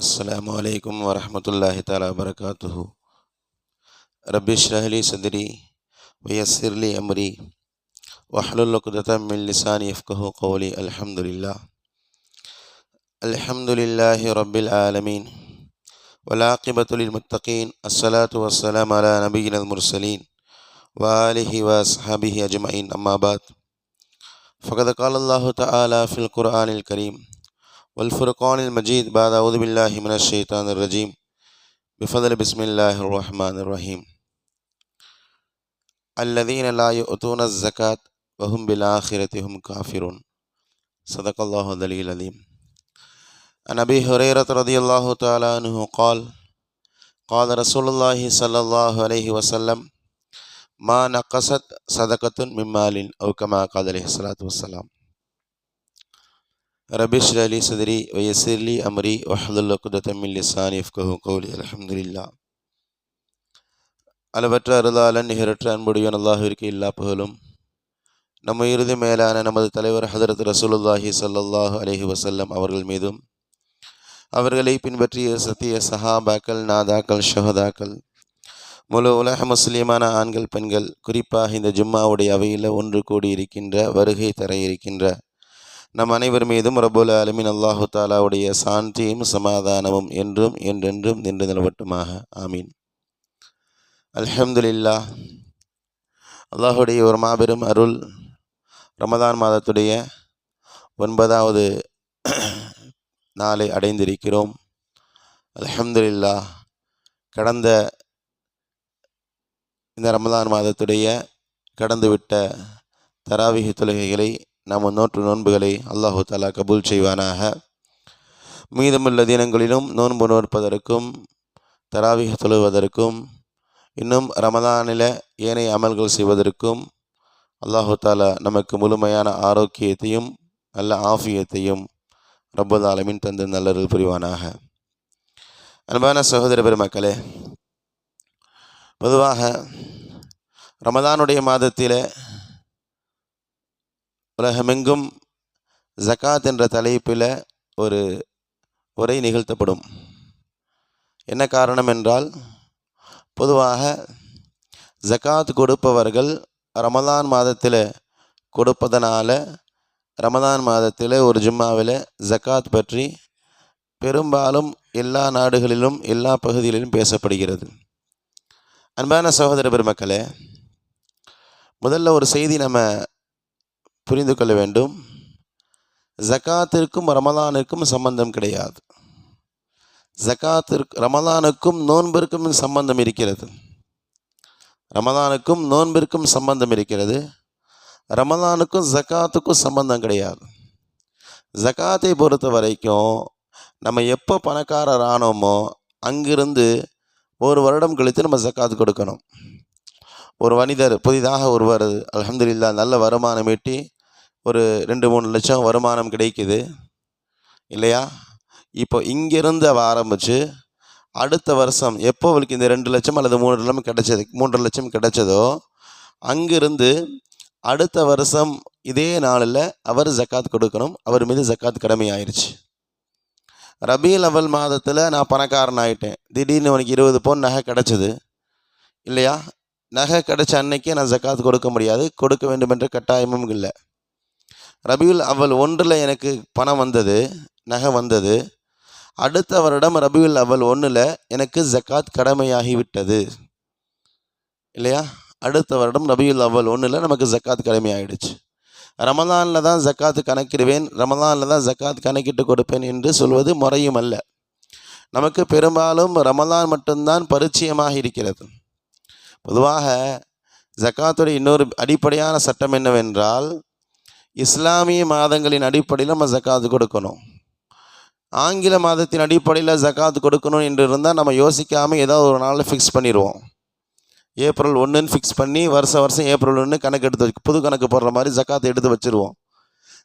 अस्सलामु अलैकुम वरहमतुल्लाहि ताला वबरकातुहु। रब्बि इश्रह ली सदरी वयस्सिर ली अमरी वहलुल उक़दतम मिन लिसानी यफ़क़हू क़ौली। अल्हम्दुलिल्लाहि रब्बिल आलमीन वल आक़िबतु लिल मुत्तक़ीन। अस्सलातु वस्सलामु अला नबिय्यिल मुरसलीन व आलिहि व अस्हाबिहि अजमईन। अम्मा बाद फ़क़द क़ाल अल्लाहु तआला फ़िल क़ुरआनिल करीम वल फ़ुरक़ानिल मजीद बाद अऊज़ु बिल्लाहि मिनश शैतानिर रजीम बिफ़ज़्लि बिस्मिल्लाहिर रहमानिर रहीम। अल्लज़ीन ला युअतूनज़ ज़कात व हुम बिल आख़िरति हुम काफ़िरून। सदक़ल्लाहुल अलीयुल अज़ीम। अन अबी हुरैरह रज़ियल्लाहु तआला अन्हु क़ाल क़ाल रसूलुल्लाहि सल्लल्लाहु अलैहि वसल्लम मा नक़सत सदक़तुन मिन मालिन औ कमा क़ाल अलैहिस्सलातु वस्सलाम। रब्बि इश्रह ली सदरी वयस्सिर ली अमरी वहलुल उक़दतम मिन लिसानी यफ़क़हू क़ौली। அல்ஹம்துலில்லாஹ். அளவற்ற அருளாளன் நிகரற்ற அன்புடையவன் அல்லாஹ்விற்கு எல்லா புகழும். நம்ம இறுதி மேலான நமது தலைவர் ஹதரத் ரசூலுல்லாஹி ஸல்லல்லாஹு அலைஹி வஸல்லம் அவர்கள் மீதும் அவர்களை பின்பற்றிய சத்திய சஹாபாக்கள், நாதாக்கள், ஷஹதாக்கள், முழு உலக முஸ்லிமான ஆண்கள், பெண்கள், குறிப்பாக இந்த ஜும்மாவுடைய அவையில் ஒன்று கூடி இருக்கின்ற, வருகை தர இருக்கின்ற நம் அனைவர் மீதும் ரப்புல் ஆலமீன் அல்லாஹு தாலாவுடைய சாந்தியும் சமாதானமும் என்றும் என்றென்றும் நின்று நிலவட்டுமாக. ஆமீன். அல்ஹம்துலில்லாஹ். அல்லாஹுடைய ஒரு மாபெரும் அருள். ரமதான் மாதத்துடைய 9வது நாளை அடைந்திருக்கிறோம். அல்ஹம்துலில்லாஹ். கடந்த இந்த ரமதான் மாதத்துடைய கடந்துவிட்ட தராவிஹ் தொழுகைகளை நாம் நோன்புகளை அல்லாஹு தாலா கபூல் செய்வானாக. மீதமுள்ள தினங்களிலும் நோன்பு நோற்பதற்கும் தராவிஹ் தொழுவதற்கும் இன்னும் ரமதானில் ஏனைய அமல்கள் செய்வதற்கும் அல்லாஹு தாலா நமக்கு முழுமையான ஆரோக்கியத்தையும் நல்ல ஆஃபியத்தையும் ரப்புல் ஆலமீன் தந்து நல்லருள் புரிவானாக. அன்பான சகோதர பெருமக்களே, பொதுவாக ரமதானுடைய மாதத்தில் உலகமெங்கும் ஜகாத் என்ற தலைப்பில் ஒரு உரை நிகழ்த்தப்படும். என்ன காரணம் என்றால், பொதுவாக ஜகாத் கொடுப்பவர்கள் ரமதான் மாதத்தில் கொடுப்பதனால ரமதான் மாதத்தில் ஒரு ஜும்மாவில் ஜகாத் பற்றி பெரும்பாலும் எல்லா நாடுகளிலும் எல்லா பகுதிகளிலும் பேசப்படுகிறது. அன்பான சகோதர பெருமக்களே, முதல்ல ஒரு செய்தி நம்ம புரிந்து கொள்ள வேண்டும். ஜகாத்திற்கும் ரமலானுக்கும் சம்பந்தம் கிடையாது. ரமலானுக்கும் நோன்பிற்கும் சம்பந்தம் இருக்கிறது. ரமலானுக்கும் நோன்பிற்கும் சம்பந்தம் இருக்கிறது. ரமலானுக்கும் ஜகாத்துக்கும் சம்பந்தம் கிடையாது. ஜகாத்தை பொறுத்த வரைக்கும் நம்ம எப்போ பணக்காரர் ஆனோமோ அங்கிருந்து ஒரு வருடம் கழித்து நம்ம ஜகாத் கொடுக்கணும். ஒரு மனிதர் புதிதாக ஒருவர் அல்ஹம்துலில்லாஹ் நல்ல வருமானம் ஈட்டி ஒரு 2-3 லட்சம் வருமானம் கிடைக்குது இல்லையா? இப்போ இங்கிருந்து அவ ஆரம்பித்து அடுத்த வருஷம் எப்போ அவளுக்கு இந்த 2 லட்சம் அல்லது 3 லட்சம் கிடைச்சதோ அங்கிருந்து அடுத்த வருஷம் இதே நாளில் அவர் ஜக்காத் கொடுக்கணும். அவர் மீது ஜக்காத் கடமை ஆயிடுச்சு. ரபீல் அவல் மாதத்தில் நான் பணக்காரன் ஆகிட்டேன். திடீர்னு உனக்கு 20 பவுன் நகை கிடச்சிது இல்லையா? நகை கிடைச்ச அன்னைக்கே நான் ஜக்காத் கொடுக்க முடியாது, கொடுக்க வேண்டும் என்ற கட்டாயமும் இல்லை. ரபியுல் அவ்வல் 1 எனக்கு பணம் வந்தது, நகை வந்தது. அடுத்த வருடம் ரபியுல் அவ்வல் 1 எனக்கு ஜக்காத் கடமையாகிவிட்டது இல்லையா? அடுத்த வருடம் ரபியுல் அவ்வல் 1 நமக்கு ஜக்காத் கடமையாகிடுச்சு. ரமலானில் தான் ஜக்காத்து கணக்கிடுவேன், ரமலானில் தான் ஜக்காத் கணக்கிட்டு கொடுப்பேன் என்று சொல்வது முறையும் அல்ல. நமக்கு பெரும்பாலும் ரமலான் மட்டும்தான் பரிச்சயமாக இருக்கிறது. பொதுவாக ஜக்காத்துடைய இன்னொரு அடிப்படையான சட்டம் என்னவென்றால், இஸ்லாமிய மாதங்களின் அடிப்படையில் நம்ம ஜக்காத்து கொடுக்கணும். ஆங்கில மாதத்தின் அடிப்படையில் ஜக்காத்து கொடுக்கணும் என்று இருந்தால் நம்ம யோசிக்காமல் ஏதாவது ஒரு நாளில் ஃபிக்ஸ் பண்ணிடுவோம். ஏப்ரல் 1ன்னு ஃபிக்ஸ் பண்ணி வருஷம் ஏப்ரல் 1 கணக்கு எடுத்து வச்சு புது கணக்கு போடுற மாதிரி ஜக்காத்தை எடுத்து வச்சுருவோம்.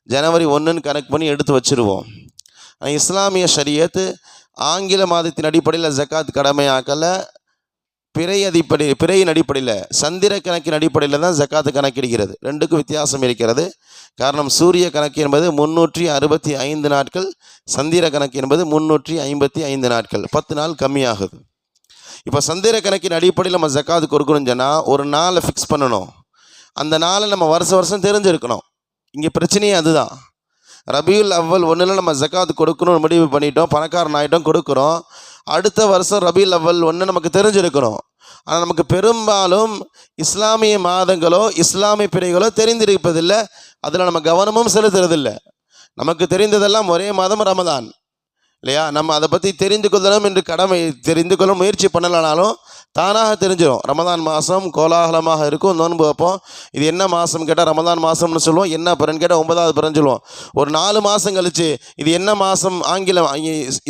ஜனவரி 1ன்னு கணக்கு பண்ணி எடுத்து வச்சுருவோம். இஸ்லாமிய ஷரியத்து ஆங்கில மாதத்தின் அடிப்படையில் ஜக்காத் கடமையாக்கலை, பிறையின் அடிப்படையில், சந்திர கணக்கின் அடிப்படையில் தான் ஜக்காத்து கணக்கிடுகிறது. ரெண்டுக்கும் வித்தியாசம் இருக்கிறது. காரணம், சூரிய கணக்கு என்பது 365 நாட்கள், சந்திர கணக்கு என்பது 355 நாட்கள், 10 நாள் கம்மியாகுது. இப்போ சந்திர கணக்கின் அடிப்படையில் நம்ம ஜக்காத்து கொடுக்கணும்னு சொன்னால் ஒரு நாளை ஃபிக்ஸ் பண்ணணும். அந்த நாளை நம்ம வருஷம் தெரிஞ்சிருக்கணும். இங்கே பிரச்சனையே அதுதான். ரபியுல் அவ்வல் 1 நம்ம ஜக்காத்து கொடுக்கணும்னு முடிவு பண்ணிட்டோம், பணக்காரன் ஆகிட்டோம், கொடுக்குறோம். அடுத்த வருஷம் ரபியுல் அவ்வல் 1 நமக்கு தெரிஞ்சிருக்கணும். ஆனால் நமக்கு பெரும்பாலும் இஸ்லாமிய மாதங்களோ இஸ்லாமிய பிறைகளோ தெரிந்திருப்பதில்லை. அதில் நம்ம கவனமும் செலுத்துறதில்லை. நமக்கு தெரிந்ததெல்லாம் ஒரே மாதம் ரமதான் இல்லையா? நம்ம அதை பற்றி தெரிந்து கொள்ளணும் என்று தெரிந்து கொள்ள முயற்சி பண்ணலனாலும் தானாக தெரிஞ்சிடும். ரமதான் மாதம் கோலாகலமாக இருக்கும், நோன்பு வைப்போம். இது என்ன மாதம் கேட்டால் ரமதான் மாதம்னு சொல்லுவோம். என்ன பிறன்னு கேட்டால் 9வது பிறன்னு சொல்லுவோம். ஒரு 4 மாதம் கழித்து இது என்ன மாதம், ஆங்கிலம்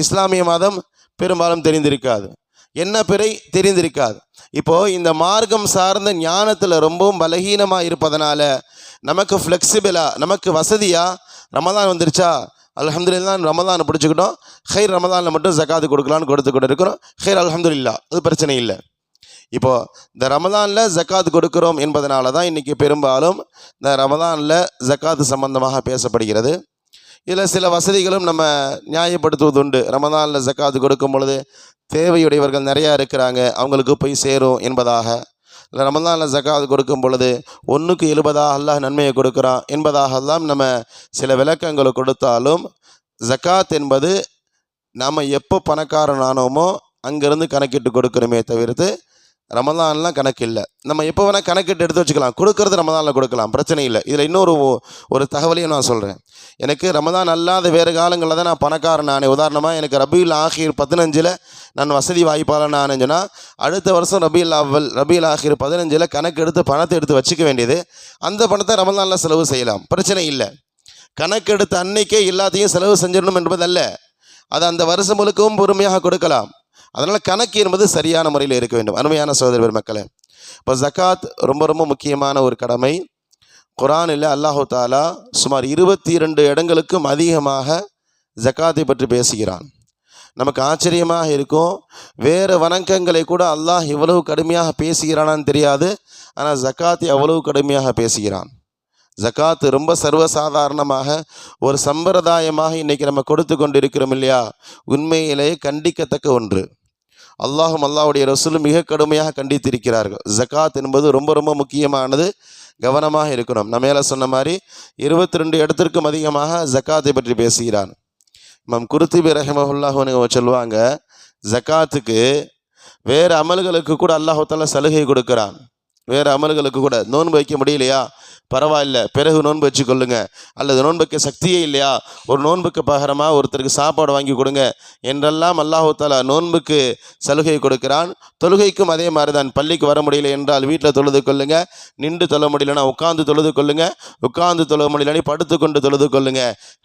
இஸ்லாமிய மாதம் பெரும்பாலும் தெரிந்திருக்காது, என்ன பிறை தெரிந்திருக்காது. இப்போது இந்த மார்க்கம் சார்ந்த ஞானத்தில் ரொம்பவும் பலகீனமாக இருப்பதனால நமக்கு ஃப்ளெக்சிபிளாக, நமக்கு வசதியாக ரமதான் வந்துருச்சா அல்ஹம்துலில்லாஹ் ரமதானை பிடிச்சிக்கிட்டோம், ஹைர் ரமதானில் மட்டும் ஜக்காத்து கொடுக்கலான்னு கொடுத்துக்கிட்டு இருக்கிறோம். ஹைர் அல்ஹம்துலில்லாஹ், அது பிரச்சனை இல்லை. இப்போது இந்த ரமதானில் ஜக்காத்து கொடுக்குறோம் என்பதனால தான் இன்றைக்கி பெரும்பாலும் இந்த ரமதானில் ஜக்காத்து சம்பந்தமாக பேசப்படுகிறது. இதில் சில வசதிகளும் நம்ம நியாயப்படுத்துவது உண்டு. ரமதானில் ஜக்காத்து கொடுக்கும் பொழுது தேவையுடையவர்கள் நிறையா இருக்கிறாங்க, அவங்களுக்கு போய் சேரும் என்பதாக. இல்லை ரமதானில் ஜக்காத்து கொடுக்கும் பொழுது 1க்கு 70 அல்லாஹ் நன்மையை கொடுக்குறான் என்பதாகலாம் நம்ம சில விளக்கங்களை கொடுத்தாலும், ஜக்காத் என்பது நாம் எப்போ பணக்காரனானோமோ அங்கேருந்து கணக்கிட்டு கொடுக்குறோமே தவிர்த்து ரமதான்லாம் கணக்கு இல்லை. நம்ம எப்போ வேணால் கணக்கிட்டு எடுத்து வச்சுக்கலாம், கொடுக்கறது ரமதானில் கொடுக்கலாம், பிரச்சனை இல்லை. இதில் இன்னொரு தகவலையும் நான் சொல்கிறேன். எனக்கு ரமதான் அல்லாத வேறு காலங்களில் தான் நான் பணக்காரன் நானே. உதாரணமாக எனக்கு ரபியுல் ஆஹிர் 15 நான் வசதி வாய்ப்பாளன் நானேன்னு சொன்னால், அடுத்த வருஷம் ரபியுல் ஆஹிர் 15 கணக்கு எடுத்து பணத்தை எடுத்து வச்சுக்க வேண்டியது. அந்த பணத்தை ரமதானில் செலவு செய்யலாம், பிரச்சனை இல்லை. கணக்கெடுத்த அன்னைக்கே எல்லாத்தையும் செலவு செஞ்சிடணும் என்பதல்ல, அது அந்த வருஷம் முழுக்கவும் பொறுமையாக கொடுக்கலாம். அதனால் கணக்கு என்பது சரியான முறையில் இருக்க வேண்டும். அருமையான சகோதர பெருமக்களே, இப்போ ஜக்காத் ரொம்ப ரொம்ப முக்கியமான ஒரு கடமை. குர்ஆனில் அல்லாஹு தாலா சுமார் 22 இடங்களுக்கும் அதிகமாக ஜக்காத்தை பற்றி பேசுகிறான். நமக்கு ஆச்சரியமாக இருக்கும், வேறு வணக்கங்களை கூட அல்லாஹ் இவ்வளவு கடுமையாக பேசுகிறானான்னு தெரியாது. ஆனால் ஜக்காத்தை அவ்வளவு கடுமையாக பேசுகிறான். ஜக்காத்து ரொம்ப சர்வசாதாரணமாக ஒரு சம்பிரதாயமாக இன்றைக்கி நம்ம கொடுத்து கொண்டு இருக்கிறோம் இல்லையா? உண்மையிலேயே கண்டிக்கத்தக்க ஒன்று. அல்லாஹும் அல்லாஹ்வுடைய ரசூலும் மிக கடுமையாக கண்டித்திருக்கிறார்கள். ஜக்காத் என்பது ரொம்ப ரொம்ப முக்கியமானது, கவனமாக இருக்கணும். நம்ம மேலே சொன்ன மாதிரி 22 இடத்திற்கும் அதிகமாக ஜக்காத்தை பற்றி பேசுகிறான். இமாம் குர்துபி ரஹிமஹுல்லாஹு சொல்லுவாங்க, ஜக்காத்துக்கு வேறு அமல்களுக்கு கூட அல்லாஹ் தஆலா சலுகை கொடுக்குறான். வேறு அமல்களுக்கு கூட, நோன்பு வைக்க முடியலையா, பரவாயில்ல, பிறகு நோன்பு வச்சுக்கொள்ளுங்க. அல்லது நோன்புக்கு சக்தியே இல்லையா, ஒரு நோன்புக்கு பகரமாக ஒருத்தருக்கு சாப்பாடு வாங்கி கொடுங்க என்றெல்லாம் அல்லாஹ் தஆலா நோன்புக்கு சலுகை கொடுக்கிறான். தொழுகைக்கும் அதே மாதிரி தான். பள்ளிக்கு வர முடியல என்றால் வீட்டில் தொழுது கொள்ளுங்க, நின்று தொழ முடியலன்னா உட்காந்து தொழுது கொள்ளுங்க, உட்காந்து தொழ முடியலன்னா படுத்து கொண்டு தொழுது கொள்ளுங்க.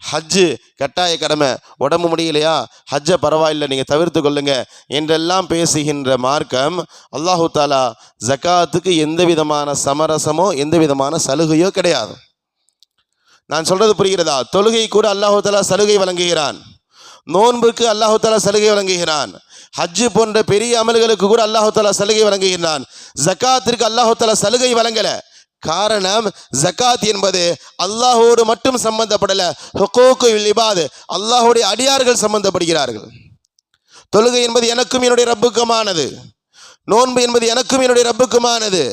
ஹஜ்ஜு கட்டாய கடமை, உடம்பு முடியலையா ஹஜ்ஜை பரவாயில்லை நீங்கள் தவிர்த்து கொள்ளுங்க என்றெல்லாம் பேசுகின்ற மார்க்கம் அல்லாஹ் தஆலா ஜக்காத்துக்கு எந்த விதமான சமரசமோ எந்த விதமான சலுகையோ கிடையாது. நான் சொல்றது புரிகிறதா? தொழுகை கூட அல்லாஹ் தஆலா சலுகை வழங்குகிறான், நோன்புக்கு அல்லாஹ் தஆலா சலுகை வழங்குகிறான், ஹஜ்ஜு போன்ற பெரிய அமல்களுக்கு கூட அல்லாஹ் தஆலா சலுகை வழங்குகிறான். ஜக்காத்திற்கு அல்லாஹ் தஆலா சலுகை வழங்கல. காரணம், ஜக்காத் என்பது அல்லாஹோடு மட்டும் சம்பந்தப்படல, ஹுகூகுல் இபாத், அல்லாஹ்வுடைய அடியார்கள் சம்பந்தப்படுகிறார்கள். தொழுகை என்பது எனக்கும் என்னுடைய ரப்புக்குமானது, நோன்பு என்பது எனக்கும் என்னுடைய ரப்புக்குமானது,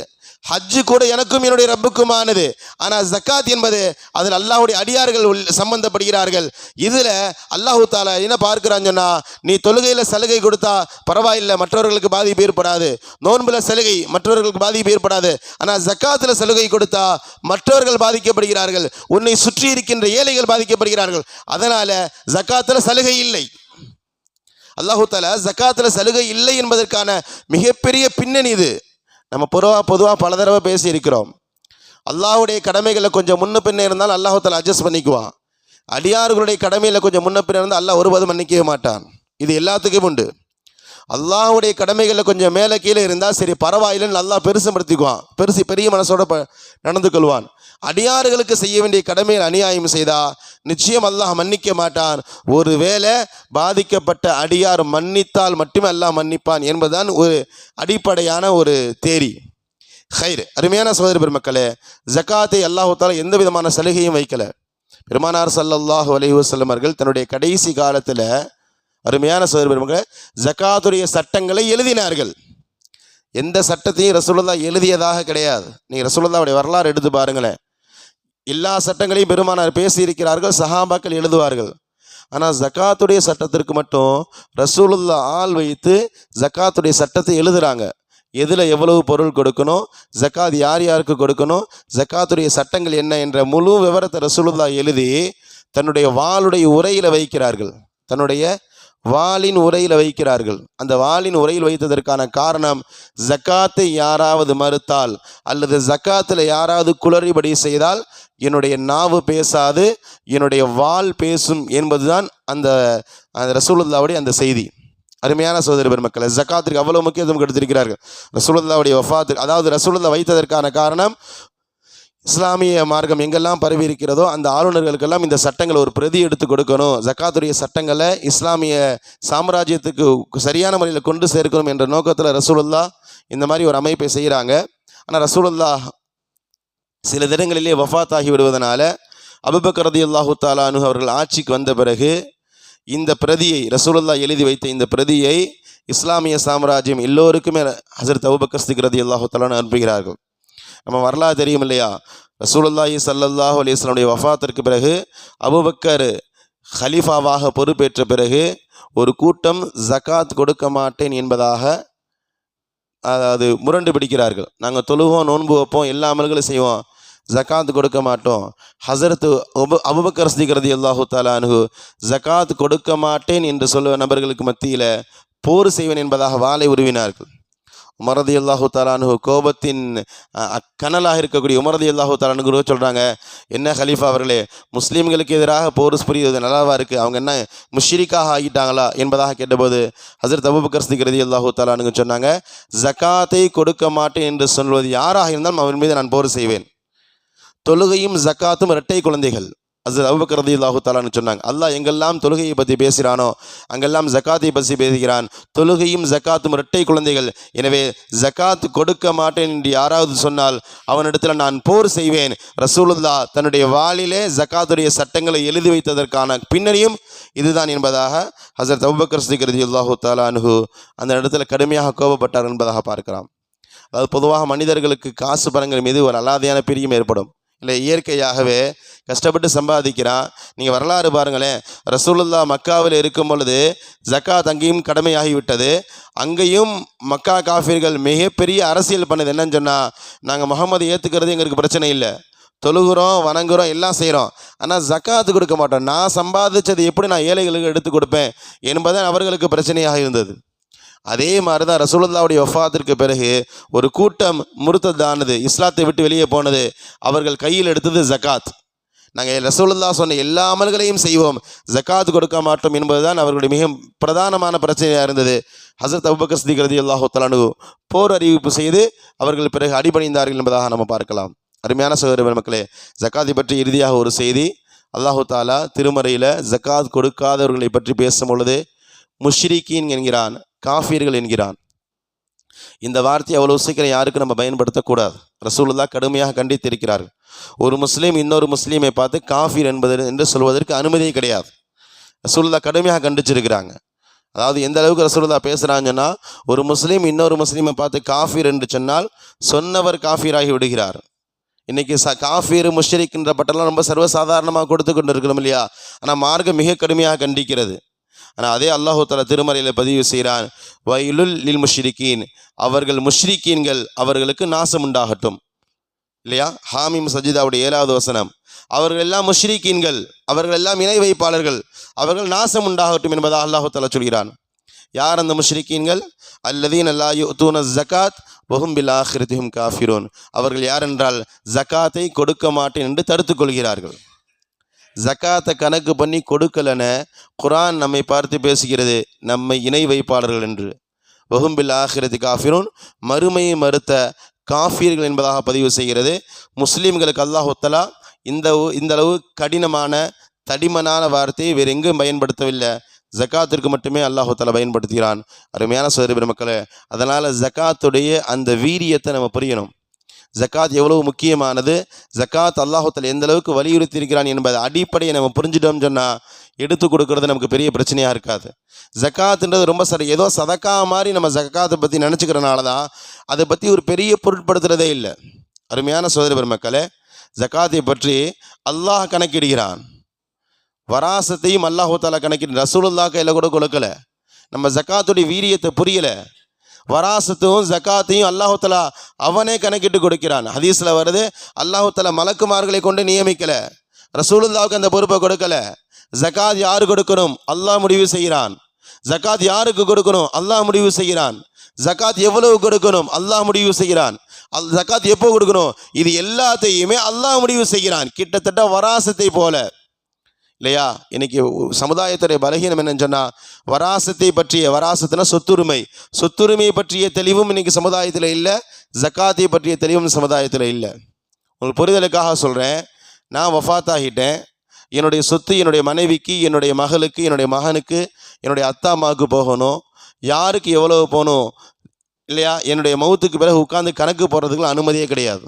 ஹஜ்ஜு கூட எனக்கும் என்னுடைய ரப்புக்குமானது. ஆனால் ஜக்காத் என்பது அதில் அல்லாஹ்வுடைய அடியார்கள் சம்பந்தப்படுகிறார்கள். இதில் அல்லாஹு தாலா என்ன பார்க்கிறான்னு சொன்னால், நீ தொழுகையில் சலுகை கொடுத்தா பரவாயில்லை, மற்றவர்களுக்கு பாதிப்பு ஏற்படாது, நோன்பில் சலுகை மற்றவர்களுக்கு பாதிப்பு ஏற்படாது. ஆனால் ஜக்காத்தில் சலுகை கொடுத்தா மற்றவர்கள் பாதிக்கப்படுகிறார்கள், உன்னை சுற்றி இருக்கின்ற ஏழைகள் பாதிக்கப்படுகிறார்கள். அதனால் ஜக்காத்தில் சலுகை இல்லை. அல்லாஹு தாலா ஜக்காத்தில் சலுகை இல்லை என்பதற்கான மிகப்பெரிய பின்னணி இது. நம்ம பொதுவாக பல தடவை பேசியிருக்கிறோம். அல்லாஹ்வுடைய கடமைகளை கொஞ்சம் முன்ன பின்ன இருந்தால் அல்லாஹு தாலா அட்ஜஸ்ட் பண்ணிக்குவான். அடியார்களுடைய கடமையில் கொஞ்சம் முன்ன பின்ன இருந்தால் அல்லாஹ் ஒருபோதும் மன்னிக்கவே மாட்டான். இது எல்லாத்துக்கும் உண்டு. அல்லாஹ்வுடைய கடமைகளில் கொஞ்சம் மேலே கீழே இருந்தால் சரி பரவாயில்லைன்னு அல்லாஹ் பெருசுப்படுத்திக்குவான், பெரிய மனசோட நடந்து கொள்வான். அடியார்களுக்கு செய்ய வேண்டிய கடமையில் அநியாயம் செய்தால் நிச்சயம் அல்லாஹ் மன்னிக்க மாட்டான். ஒருவேளை பாதிக்கப்பட்ட அடியார் மன்னித்தால் மட்டுமே அல்லாஹ் மன்னிப்பான் என்பதுதான் ஒரு அடிப்படையான ஒரு தேரி. ஹைர், அருமையான சகோதர பெருமக்களே, ஜக்காத்தை அல்லாஹ் தஆலா எந்த விதமான சலுகையும் வைக்கல. பெருமானார் ஸல்லல்லாஹு அலைஹி வஸல்லம் அவர்கள் தன்னுடைய கடைசி காலத்தில் அருமையான சகோதர பெருமக்களே ஜக்காத்துடைய சட்டங்களை எழுதினார்கள். எந்த சட்டத்தையும் ரசூலுல்லாஹ் எழுதியதாக கிடையாது. நீங்கள் ரசூலுல்லாஹ்வுடைய வரலாறு எடுத்து பாருங்களேன். எல்லா சட்டங்களையும் பெருமானார் பேசியிருக்கிறார்கள், சஹாபாக்கள் எழுதுவார்கள். ஆனால் ஜக்காத்துடைய சட்டத்திற்கு மட்டும் ரசூலுல்லாஹ் ஆள் வைத்து ஜக்காத்துடைய சட்டத்தை எழுதுகிறாங்க. எதில் எவ்வளவு பொருள் கொடுக்கணும், ஜக்காத் யார் யாருக்கு கொடுக்கணும், ஜக்காத்துடைய சட்டங்கள் என்ன என்ற முழு விவரத்தை ரசூலுல்லாஹ் எழுதி தன்னுடைய வாளுடைய உரையில் வைக்கிறார்கள். தன்னுடைய வாளின் உரையில் வைக்கிறார்கள். அந்த வாளின் உரையில் வைத்ததற்கான காரணம், ஜக்காத்தை யாராவது மறுத்தால் அல்லது ஜக்காத்தில் யாராவது குளறுபடி செய்தால் என்னுடைய நாவு பேசாது, என்னுடைய வாள் பேசும் என்பதுதான் அந்த ரசூலுல்லாஹ்வுடைய அந்த செய்தி. அருமையான சகோதர பெருமக்களை, ஜக்காத்திற்கு அவ்வளவு முக்கியத்துவம் கொடுத்திருக்கிறார்கள். ரசூலுல்லாஹ்வுடைய வஃபாத்துக்கு, அதாவது ரசூலுல்லாஹ் வைத்ததற்கான காரணம், இஸ்லாமிய மார்க்கம் எங்கெல்லாம் பரவி இருக்கிறதோ அந்த ஆளுநர்களுக்கெல்லாம் இந்த சட்டங்களை ஒரு பிரதி எடுத்து கொடுக்கணும், ஜக்காத்துடைய சட்டங்களை இஸ்லாமிய சாம்ராஜ்யத்துக்கு சரியான முறையில் கொண்டு சேர்க்கணும் என்ற நோக்கத்தில் ரசூலுல்லாஹ் இந்த மாதிரி ஒரு அமைப்பை செய்கிறாங்க. ஆனால் ரசூலுல்லாஹ் சில தினங்களிலே வஃபாத் ஆகி விடுவதனால அபூபக்கர் ரலியல்லாஹு தஆலா அன்ஹு அவர்கள் ஆட்சிக்கு வந்த பிறகு இந்த பிரதியை, ரசூலுல்லாஹ் எழுதி வைத்த இந்த பிரதியை இஸ்லாமிய சாம்ராஜ்யம் எல்லோருக்குமே ஹஸரத் அபூபக்கர் சித்திக் ரலியல்லாஹு தஆலா அனுப்புகிறார்கள். நம்ம வரலாறு தெரியும் இல்லையா? ரசூலுல்லாஹி ஸல்லல்லாஹு அலைஹி வஸல்லம் வஃபாத்திற்கு பிறகு அபூபக்கர் ஹலீஃபாவாக பொறுப்பேற்ற பிறகு ஒரு கூட்டம் ஜக்காத் கொடுக்க மாட்டேன் என்பதாக அது முரண்டு பிடிக்கிறார்கள். நாங்கள் தொழுவோம், நோன்பு வைப்போம், எல்லா அமல்களும் செய்வோம், ஜக்காத் கொடுக்க மாட்டோம். ஹஸரத் அபூபக்கர் சித்திக் ரலியல்லாஹு தஆலா அன்ஹு ஜக்காத் கொடுக்க மாட்டேன் என்று சொல்லுவ நபர்களுக்கு மத்தியில் போர் செய்வேன் என்பதாக வாளை உருவினார்கள். உமர் ரலியல்லாஹு தஆலா அன்ஹு கோபத்தின் கனலாக இருக்கக்கூடிய உமர் ரலியல்லாஹு தஆலா அன்ஹு சொல்கிறாங்க, என்ன ஹலீஃபா அவர்களே, முஸ்லீம்களுக்கு எதிராக போர் புரிவது நல்லாவா இருக்குது, அவங்க என்ன முஷ்ரிக்காக ஆகிட்டாங்களா என்பதாக கேட்டபோது ஹஸரத் அபூபக்கர் சித்திக் ரலியல்லாஹு தஆலா அன்ஹு சொன்னாங்க, ஜக்காத்தை கொடுக்க மாட்டேன் என்று சொல்வது யாராக இருந்தாலும் அவன் மீது நான் போர் செய்வேன். தொழுகையும் ஜக்காத்தும் இரட்டை குழந்தைகள். ஹஸரத் அபூபக்கர் ரலியல்லாஹு தஆலா அன்ஹு சொன்னாங்க, அல்லாஹ் எங்கெல்லாம் தொழுகையை பற்றி பேசுகிறானோ அங்கெல்லாம் ஜக்காத்தை பற்றி பேசுகிறான். தொழுகையும் ஜக்காத்தும் இரட்டை குழந்தைகள். எனவே ஜக்காத் கொடுக்க மாட்டேன் என்று யாராவது சொன்னால் அவனிடத்தில் நான் போர் செய்வேன். ரசூலுல்லாஹ் தன்னுடைய வாளிலே ஜக்காத்துடைய சட்டங்களை எழுதி வைத்ததற்கான பின்னணியும் இதுதான் என்பதாக ஹஸரத் அபூபக்கர் சித்திக் ரலியல்லாஹு தஆலா அன்ஹு அந்த இடத்துல கடுமையாக கோபப்பட்டார் என்பதாக பார்க்கலாம். அதாவது பொதுவாக மனிதர்களுக்கு காசு பணங்கள் மீது ஒரு அலாதையான பிரியம் ஏற்படும். இல்லை, இயற்கையாகவே கஷ்டப்பட்டு சம்பாதிக்கிறான். நீங்கள் வரலாறு பாருங்களேன், ரசூலுல்லாஹ் மக்காவில் இருக்கும் பொழுது ஜக்காத் அங்கேயும் கடமையாகிவிட்டது. அங்கேயும் மக்கா காஃபிர்கள் மிகப்பெரிய அரசியல் பண்ணது என்னன்னு சொன்னால், நாங்கள் முகமது ஏற்றுக்கிறது எங்களுக்கு பிரச்சனை இல்லை, தொழுகிறோம், வணங்குறோம், எல்லாம் செய்கிறோம், ஆனால் ஜக்காத்து கொடுக்க மாட்டோம், நான் சம்பாதிச்சது எப்படி நான் ஏழைகளுக்கு எடுத்து கொடுப்பேன் என்பது அவர்களுக்கு பிரச்சனையாக இருந்தது. அதே மாதிரி தான் ரசூலுல்லாஹ்வுடைய வஃபாத்திற்கு பிறகு ஒரு கூட்டம் முர்த்ததானது, இஸ்லாத்தை விட்டு வெளியே போனது. அவர்கள் கையில் எடுத்தது ஜக்காத். நாங்கள் ரசூலுல்லாஹ் சொன்ன எல்லா அமல்களையும் செய்வோம், ஜக்காத் கொடுக்க மாட்டோம் என்பதுதான் அவர்களுடைய மிக பிரதானமான பிரச்சனையாக இருந்தது. ஹஸரத் அபூபக்கர் சித்திக் ரலியல்லாஹு தஆலா அன்ஹு போர் அறிவிப்பு செய்து அவர்கள் பிறகு அடிபணிந்தார்கள் என்பதாக நம்ம பார்க்கலாம். அருமையான சகோதர மக்களே, ஜக்காத்தை பற்றி இறுதியாக ஒரு செய்தி. அல்லாஹு தஆலா திருமறையில் ஜக்காத் கொடுக்காதவர்களை பற்றி பேசும் பொழுது முஷ்ரிக்கீன் என்கிறான், காஃபிர்கள் என்கிறான். இந்த வார்த்தையை அவ்வளோ சீக்கிரம் யாருக்கும் நம்ம பயன்படுத்தக்கூடாது. ரசூலுல்லாஹ் கடுமையாக கண்டித்திருக்கிறார்கள். ஒரு முஸ்லீம் இன்னொரு முஸ்லீமை பார்த்து காஃபிர் என்று சொல்வதற்கு அனுமதியே கிடையாது. ரசூலுல்லாஹ் கடுமையாக கண்டிச்சிருக்கிறாங்க. அதாவது எந்த அளவுக்கு ரசூலுல்லாஹ் பேசுகிறாங்கன்னா, ஒரு முஸ்லீம் இன்னொரு முஸ்லீமை பார்த்து காஃபிர் என்று சொன்னால் சொன்னவர் காஃபிராகி விடுகிறார். இன்றைக்கி காஃபிர் முஷ்ரிக்ன்ற பட்டெல்லாம் ரொம்ப சர்வசாதாரணமாக கொடுத்து கொண்டு இருக்கிறோம் இல்லையா? ஆனால் மார்க்கம் மிக கடுமையாக கண்டிக்கிறது. ஆனால் அதே அல்லாஹு தஆலா திருமறையில் பதிவு செய்கிறான், வயலுல் லில் முஷ்ரிக்கீன், அவர்கள் முஷ்ரிக்கீன்கள் அவர்களுக்கு நாசம் உண்டாகட்டும். இல்லையா? ஹாமீம் சஜிதாவுடைய 7வது வசனம், அவர்கள் எல்லாம் முஷ்ரிக்கீன்கள், அவர்கள் எல்லாம் இணை வைப்பாளர்கள், அவர்கள் நாசம் உண்டாகட்டும் என்பதாக அல்லாஹு தஆலா சொல்கிறான். யார் அந்த முஷ்ரிக்கீன்கள்? அல்லதீன லா யுஅத்தூன ஸகாத் வஹும் பில் ஆখিরাতিஹிம் காஃபிரூன். அவர்கள் யார் என்றால் ஜக்காத்தை கொடுக்க மாட்டேன் என்று தடுத்துக் கொள்கிறார்கள். ஜக்காத்தை கணக்கு பண்ணி கொடுக்கலன்னு குர்ஆன் நம்மை பார்த்து பேசுகிறது, நம்மை இணை வைப்பாளர்கள் என்று. வஹும் பில் ஆஹிரதி காஃபிரூன், மறுமையை மறுத்த காஃபிர்கள் என்பதாக பதிவு செய்கிறது. முஸ்லீம்களுக்கு அல்லாஹ் தஆலா இந்த அளவு கடினமான தடிமனான வார்த்தையை வேறு எங்கும் பயன்படுத்தவில்லை, ஜக்காத்திற்கு மட்டுமே அல்லாஹ் தஆலா பயன்படுத்துகிறான். அருமையான சகோதர பெருமக்களே, அதனால் ஜக்காத்துடைய அந்த வீரியத்தை நம்ம புரியணும். ஜக்காத் எவ்வளவு முக்கியமானது, ஜக்காத் அல்லாஹ் தஆலா எந்த அளவுக்கு வலியுறுத்தி இருக்கிறான் என்பதை அடிப்படையை நம்ம புரிஞ்சிட்டோம்னு சொன்னால் எடுத்து கொடுக்கறது நமக்கு பெரிய பிரச்சனையாக இருக்காது. ஜக்காத்துன்றது ரொம்ப சரி, ஏதோ சதக்கா மாதிரி நம்ம ஜக்காத்தை பற்றி நினச்சிக்கிறனால தான் அதை பற்றி ஒரு பெரிய பொருட்படுத்துகிறதே இல்லை. அருமையான சகோதர பெருமக்களே, ஜக்காத்தை பற்றி அல்லாஹ் கணக்கிடுகிறான், வராசத்தையும் அல்லாஹ் தஆலா கணக்கிடு, ரசூலுல்லாஹ் கையில் கூட கொடுக்கல. நம்ம ஜக்காத்துடைய வீரியத்தை புரியலை. வராசத்தும் ஜக்காத்தையும் அல்லாஹ் தஆலா அவனே கணக்கிட்டு கொடுக்கிறான். ஹதீஸில் வருது, அல்லாஹ் தஆலா மலக்குமார்களை கொண்டு நியமிக்கலை, ரசூலுல்லாஹ்வுக்கு அந்த பொறுப்பை கொடுக்கல. ஜக்காத் யாரு கொடுக்கணும், அல்லாஹ் முடிவு செய்கிறான். ஜக்காத் யாருக்கு கொடுக்கணும், அல்லாஹ் முடிவு செய்கிறான். ஜக்காத் எவ்வளவு கொடுக்கணும், அல்லாஹ் முடிவு செய்கிறான். ஜக்காத் எப்போ கொடுக்கணும், இது எல்லாத்தையுமே அல்லாஹ் முடிவு செய்கிறான். கிட்டத்தட்ட வராசத்தை போல இல்லையா? இன்னைக்கு சமுதாயத்துடைய பலகீனம் என்னன்னு சொன்னால், வராசத்தை பற்றிய, வராசத்துனா சொத்துரிமை பற்றிய தெளிவும் இன்னைக்கு சமுதாயத்தில் இல்லை, ஜக்காத்தை பற்றிய தெளிவும் சமுதாயத்தில் இல்லை. உங்களுக்கு புரிதலுக்காக சொல்கிறேன், நான் வஃபாத் ஆகிட்டேன், என்னுடைய சொத்து என்னுடைய மனைவிக்கு, என்னுடைய மகளுக்கு, என்னுடைய மகனுக்கு, என்னுடைய அத்தா அம்மாவுக்கு போகணும். யாருக்கு எவ்வளவு போகணும் இல்லையா? என்னுடைய மௌத்துக்கு பிறகு உட்காந்து கணக்கு போடுறதுக்குலாம் அனுமதியே கிடையாது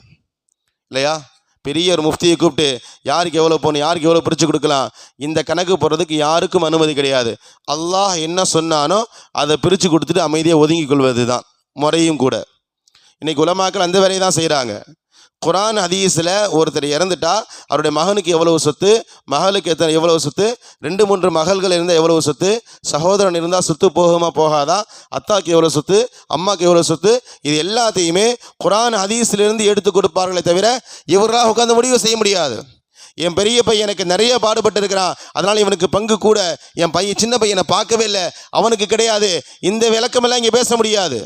இல்லையா? பெரிய ஒரு முஃப்தியை கூப்பிட்டு யாருக்கு எவ்வளோ போகணும், யாருக்கு எவ்வளோ பிரித்து கொடுக்கலாம், இந்த கணக்கு போடுறதுக்கு யாருக்கும் அனுமதி கிடையாது. அல்லாஹ் என்ன சொன்னானோ அதை பிரித்து கொடுத்துட்டு அமைதியாக ஒதுங்கி கொள்வது தான் முறையும் கூட. இன்றைக்கி உலமாக்கள் அந்த வேலையை தான் செய்கிறாங்க. குர்ஆன் ஹதீஸில் ஒருத்தர் இறந்துட்டா அவருடைய மகனுக்கு எவ்வளவு சொத்து, மகளுக்கு எவ்வளவு சொத்து, 2-3 மகள்கள் இருந்தால் எவ்வளவு சொத்து, சகோதரன் இருந்தால் சொத்து போகுமா போகாதா, அத்தாக்கு எவ்வளோ சொத்து, அம்மாவுக்கு எவ்வளோ சொத்து, இது எல்லாத்தையுமே குர்ஆன் ஹதீஸிலிருந்து எடுத்து கொடுப்பார்களே தவிர இவராக உட்காந்து முடிவு செய்ய முடியாது. என் பெரிய பையன் எனக்கு நிறைய பாடுபட்டு இருக்கிறான், அதனால் இவனுக்கு பங்கு கூட, என் பையன் சின்ன பையனை பார்க்கவே இல்லை அவனுக்கு கிடையாது, இந்த விளக்கமெல்லாம் இங்கே பேச முடியாது.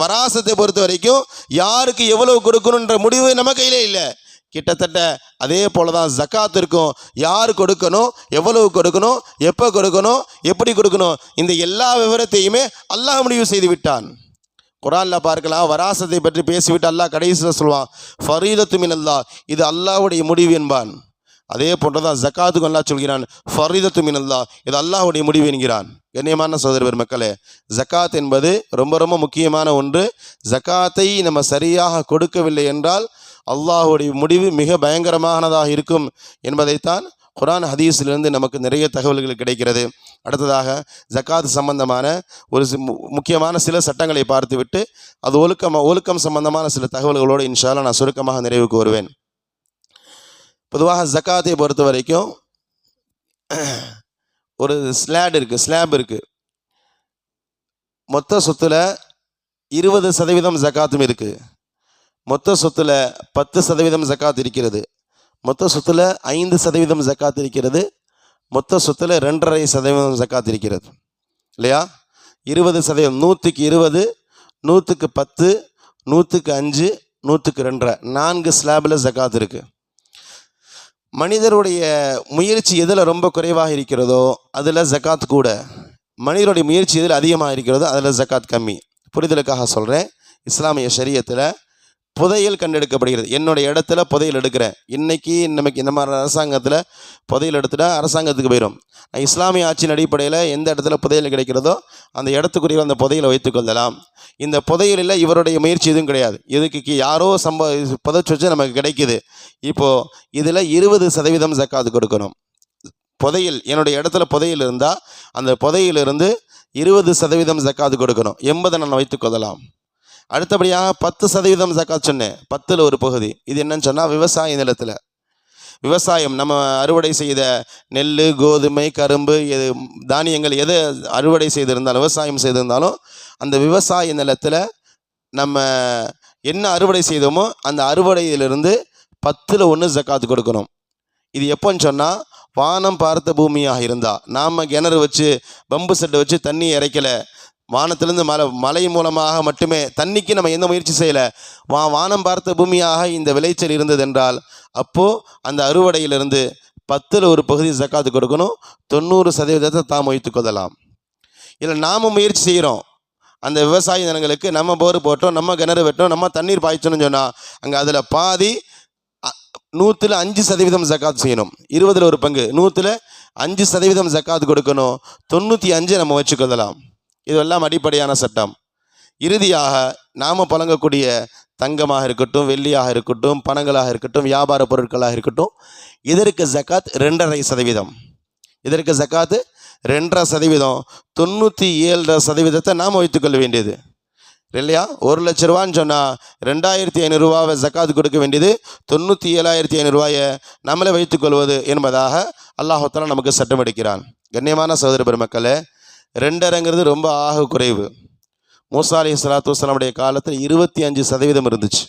வராசத்தை பொறுத்த வரைக்கும் யாருக்கு எவ்வளவு கொடுக்கணுன்ற முடிவு நம்ம கையிலே இல்லை. கிட்டத்தட்ட அதே போல தான் ஜக்காத்திற்கும், யார் கொடுக்கணும், எவ்வளவு கொடுக்கணும், எப்போ கொடுக்கணும், எப்படி கொடுக்கணும், இந்த எல்லா விவரத்தையுமே அல்லாஹ் முடிவு செய்து விட்டான். குர்ஆனில் பார்க்கலாம், வராசத்தை பற்றி பேசிவிட்டு அல்லாஹ் கடைசியில் சொல்வான், ஃபரீதத்து மினல்லாஹ், இது அல்லாஹ்வுடைய முடிவு என்பான். அதே போன்று தான் ஜக்காத்துக்கு அல்லாஹ் சொல்கிறான், ஃபரீதத்து மினல்லாஹ், இது அல்லாஹ்வுடைய முடிவு என்கிறான். கண்ணியமான சகோதர பெருமக்களே, ஜக்காத் என்பது ரொம்ப ரொம்ப முக்கியமான ஒன்று. ஜக்காத்தை நம்ம சரியாக கொடுக்கவில்லை என்றால் அல்லாஹ்வுடைய முடிவு மிக பயங்கரமானதாக இருக்கும் என்பதைத்தான் குர்ஆன் ஹதீஸிலிருந்து நமக்கு நிறைய தகவல்கள் கிடைக்கிறது. அடுத்ததாக ஜக்காத் சம்பந்தமான ஒரு முக்கியமான சில சட்டங்களை பார்த்துவிட்டு அது ஒழுக்கம் சம்பந்தமான சில தகவல்களோடு இன்ஷா அல்லாஹ் நான் சுருக்கமாக நிறைவுக்கு வருவேன். பொதுவாக ஜக்காத்தை பொறுத்த வரைக்கும் ஒரு ஸ்லாப் இருக்குது. மொத்த சொத்தில் 20% ஜக்காத்தும் இருக்குது. மொத்த சொத்தில் 10% ஜக்காத் இருக்கிறது. மொத்த சொத்தில் 5% ஜக்காத் இருக்கிறது. மொத்த சொத்தில் 2.5% ஜக்காத் இருக்கிறது இல்லையா? 20%, 100க்கு 20, 100க்கு 10, 100க்கு 5, 100க்கு 2, 4 ஸ்லாபில் ஜக்காத் இருக்குது. மனிதருடைய முயற்சி எதில் ரொம்ப குறைவாக இருக்கிறதோ அதில் ஜக்காத் கூட, மனிதருடைய முயற்சி எதில் அதிகமாக இருக்கிறதோ அதில் ஜக்காத் கம்மி. புரிதலுக்காக சொல்கிறேன், இஸ்லாமிய ஷரியத்தில் புதையல் கண்டெடுக்கப்படுகிறது. என்னுடைய இடத்துல புதையல் எடுக்கிறேன், இன்றைக்கி நமக்கு இந்த மாதிரி அரசாங்கத்தில் புதையல் எடுத்துட்டா அரசாங்கத்துக்கு போயிடும். இஸ்லாமிய ஆட்சியின் அடிப்படையில் எந்த இடத்துல புதையல் கிடைக்கிறதோ அந்த இடத்துக்குரிய அந்த புதையலை வைத்துக்கொள்ளலாம். இந்த புதையலில் இவருடைய முயற்சி எதுவும் கிடையாது, இதுக்கு யாரோ புதைச்சி வச்சு நமக்கு கிடைக்குது. இப்போது இதில் 20% ஜக்காத்து கொடுக்கணும். புதையல், என்னுடைய இடத்துல புதையல் இருந்தால் அந்த புதையிலிருந்து 20% ஜக்காத்து கொடுக்கணும். 80 நான் வைத்துக்கொள்ளலாம். அடுத்தபடியாக 10% ஜக்காத் சொன்னேன், 10ல் ஒரு பகுதி. இது என்னன்னு சொன்னால் விவசாய நிலத்தில், விவசாயம் நம்ம அறுவடை செய்த நெல், கோதுமை, கரும்பு, தானியங்கள் எது அறுவடை செய்திருந்தாலும், விவசாயம் செய்திருந்தாலும் அந்த விவசாய நிலத்தில் நம்ம என்ன அறுவடை செய்தோமோ அந்த அறுவடையிலிருந்து 10ல் 1 ஜக்காத்து கொடுக்கணும். இது எப்போன்னு சொன்னால், வானம் பார்த்த பூமியாக இருந்தால், நாம் கிணறு வச்சு பம்பு செட்டு வச்சு தண்ணி இறைக்கலை, வானத்திலேருந்து மழை மூலமாக மட்டுமே, தண்ணிக்கு நம்ம எந்த முயற்சி செய்யலை, வானம் பார்த்த பூமியாக இந்த விளைச்சல் இருந்தது என்றால் அப்போது அந்த அறுவடையிலிருந்து 10ல் ஒரு பகுதி ஜக்காத்து கொடுக்கணும். 90% தாம் வைத்து கொள்ளலாம். இல்லை நாம் முயற்சி செய்கிறோம், அந்த விவசாய நிலங்களுக்கு நம்ம போர் போட்டோம், நம்ம கிணறு வெட்டோம், நம்ம தண்ணீர் பாய்ச்சணும்னு சொன்னால் அங்கே அதில் பாதி 100% ஜக்காத் செய்யணும். 20ல் ஒரு பங்கு 100% ஜக்காத் கொடுக்கணும். 95 நம்ம வச்சுக்கொள்ளலாம். இதெல்லாம் அடிப்படையான சட்டம். இறுதியாக நாம் புழங்கக்கூடிய தங்கமாக இருக்கட்டும், வெள்ளியாக இருக்கட்டும், பணங்களாக இருக்கட்டும், வியாபார பொருட்களாக இருக்கட்டும், இதற்கு ஜக்காத் 2.5%. இதற்கு ஜக்காத்து 2.5%. 97% நாம் வைத்துக்கொள்ள வேண்டியது இல்லையா? 1 லட்ச ரூபான்னு சொன்னால் 2,500 ரூபாவை ஜக்காத்து கொடுக்க வேண்டியது 97,500 ரூபாயை நம்மளை வைத்துக்கொள்வது என்பதாக அல்லாஹ் தஆலா நமக்கு சட்டம் எடுக்கிறான். கண்ணியமான சகோதர பெருமக்களே, 2.5ங்கிறது ரொம்ப ஆக குறைவு. மூசா அலைஹிஸ்ஸலாத்து வஸ்ஸலாமுடைய காலத்தில் 25% இருந்துச்சு.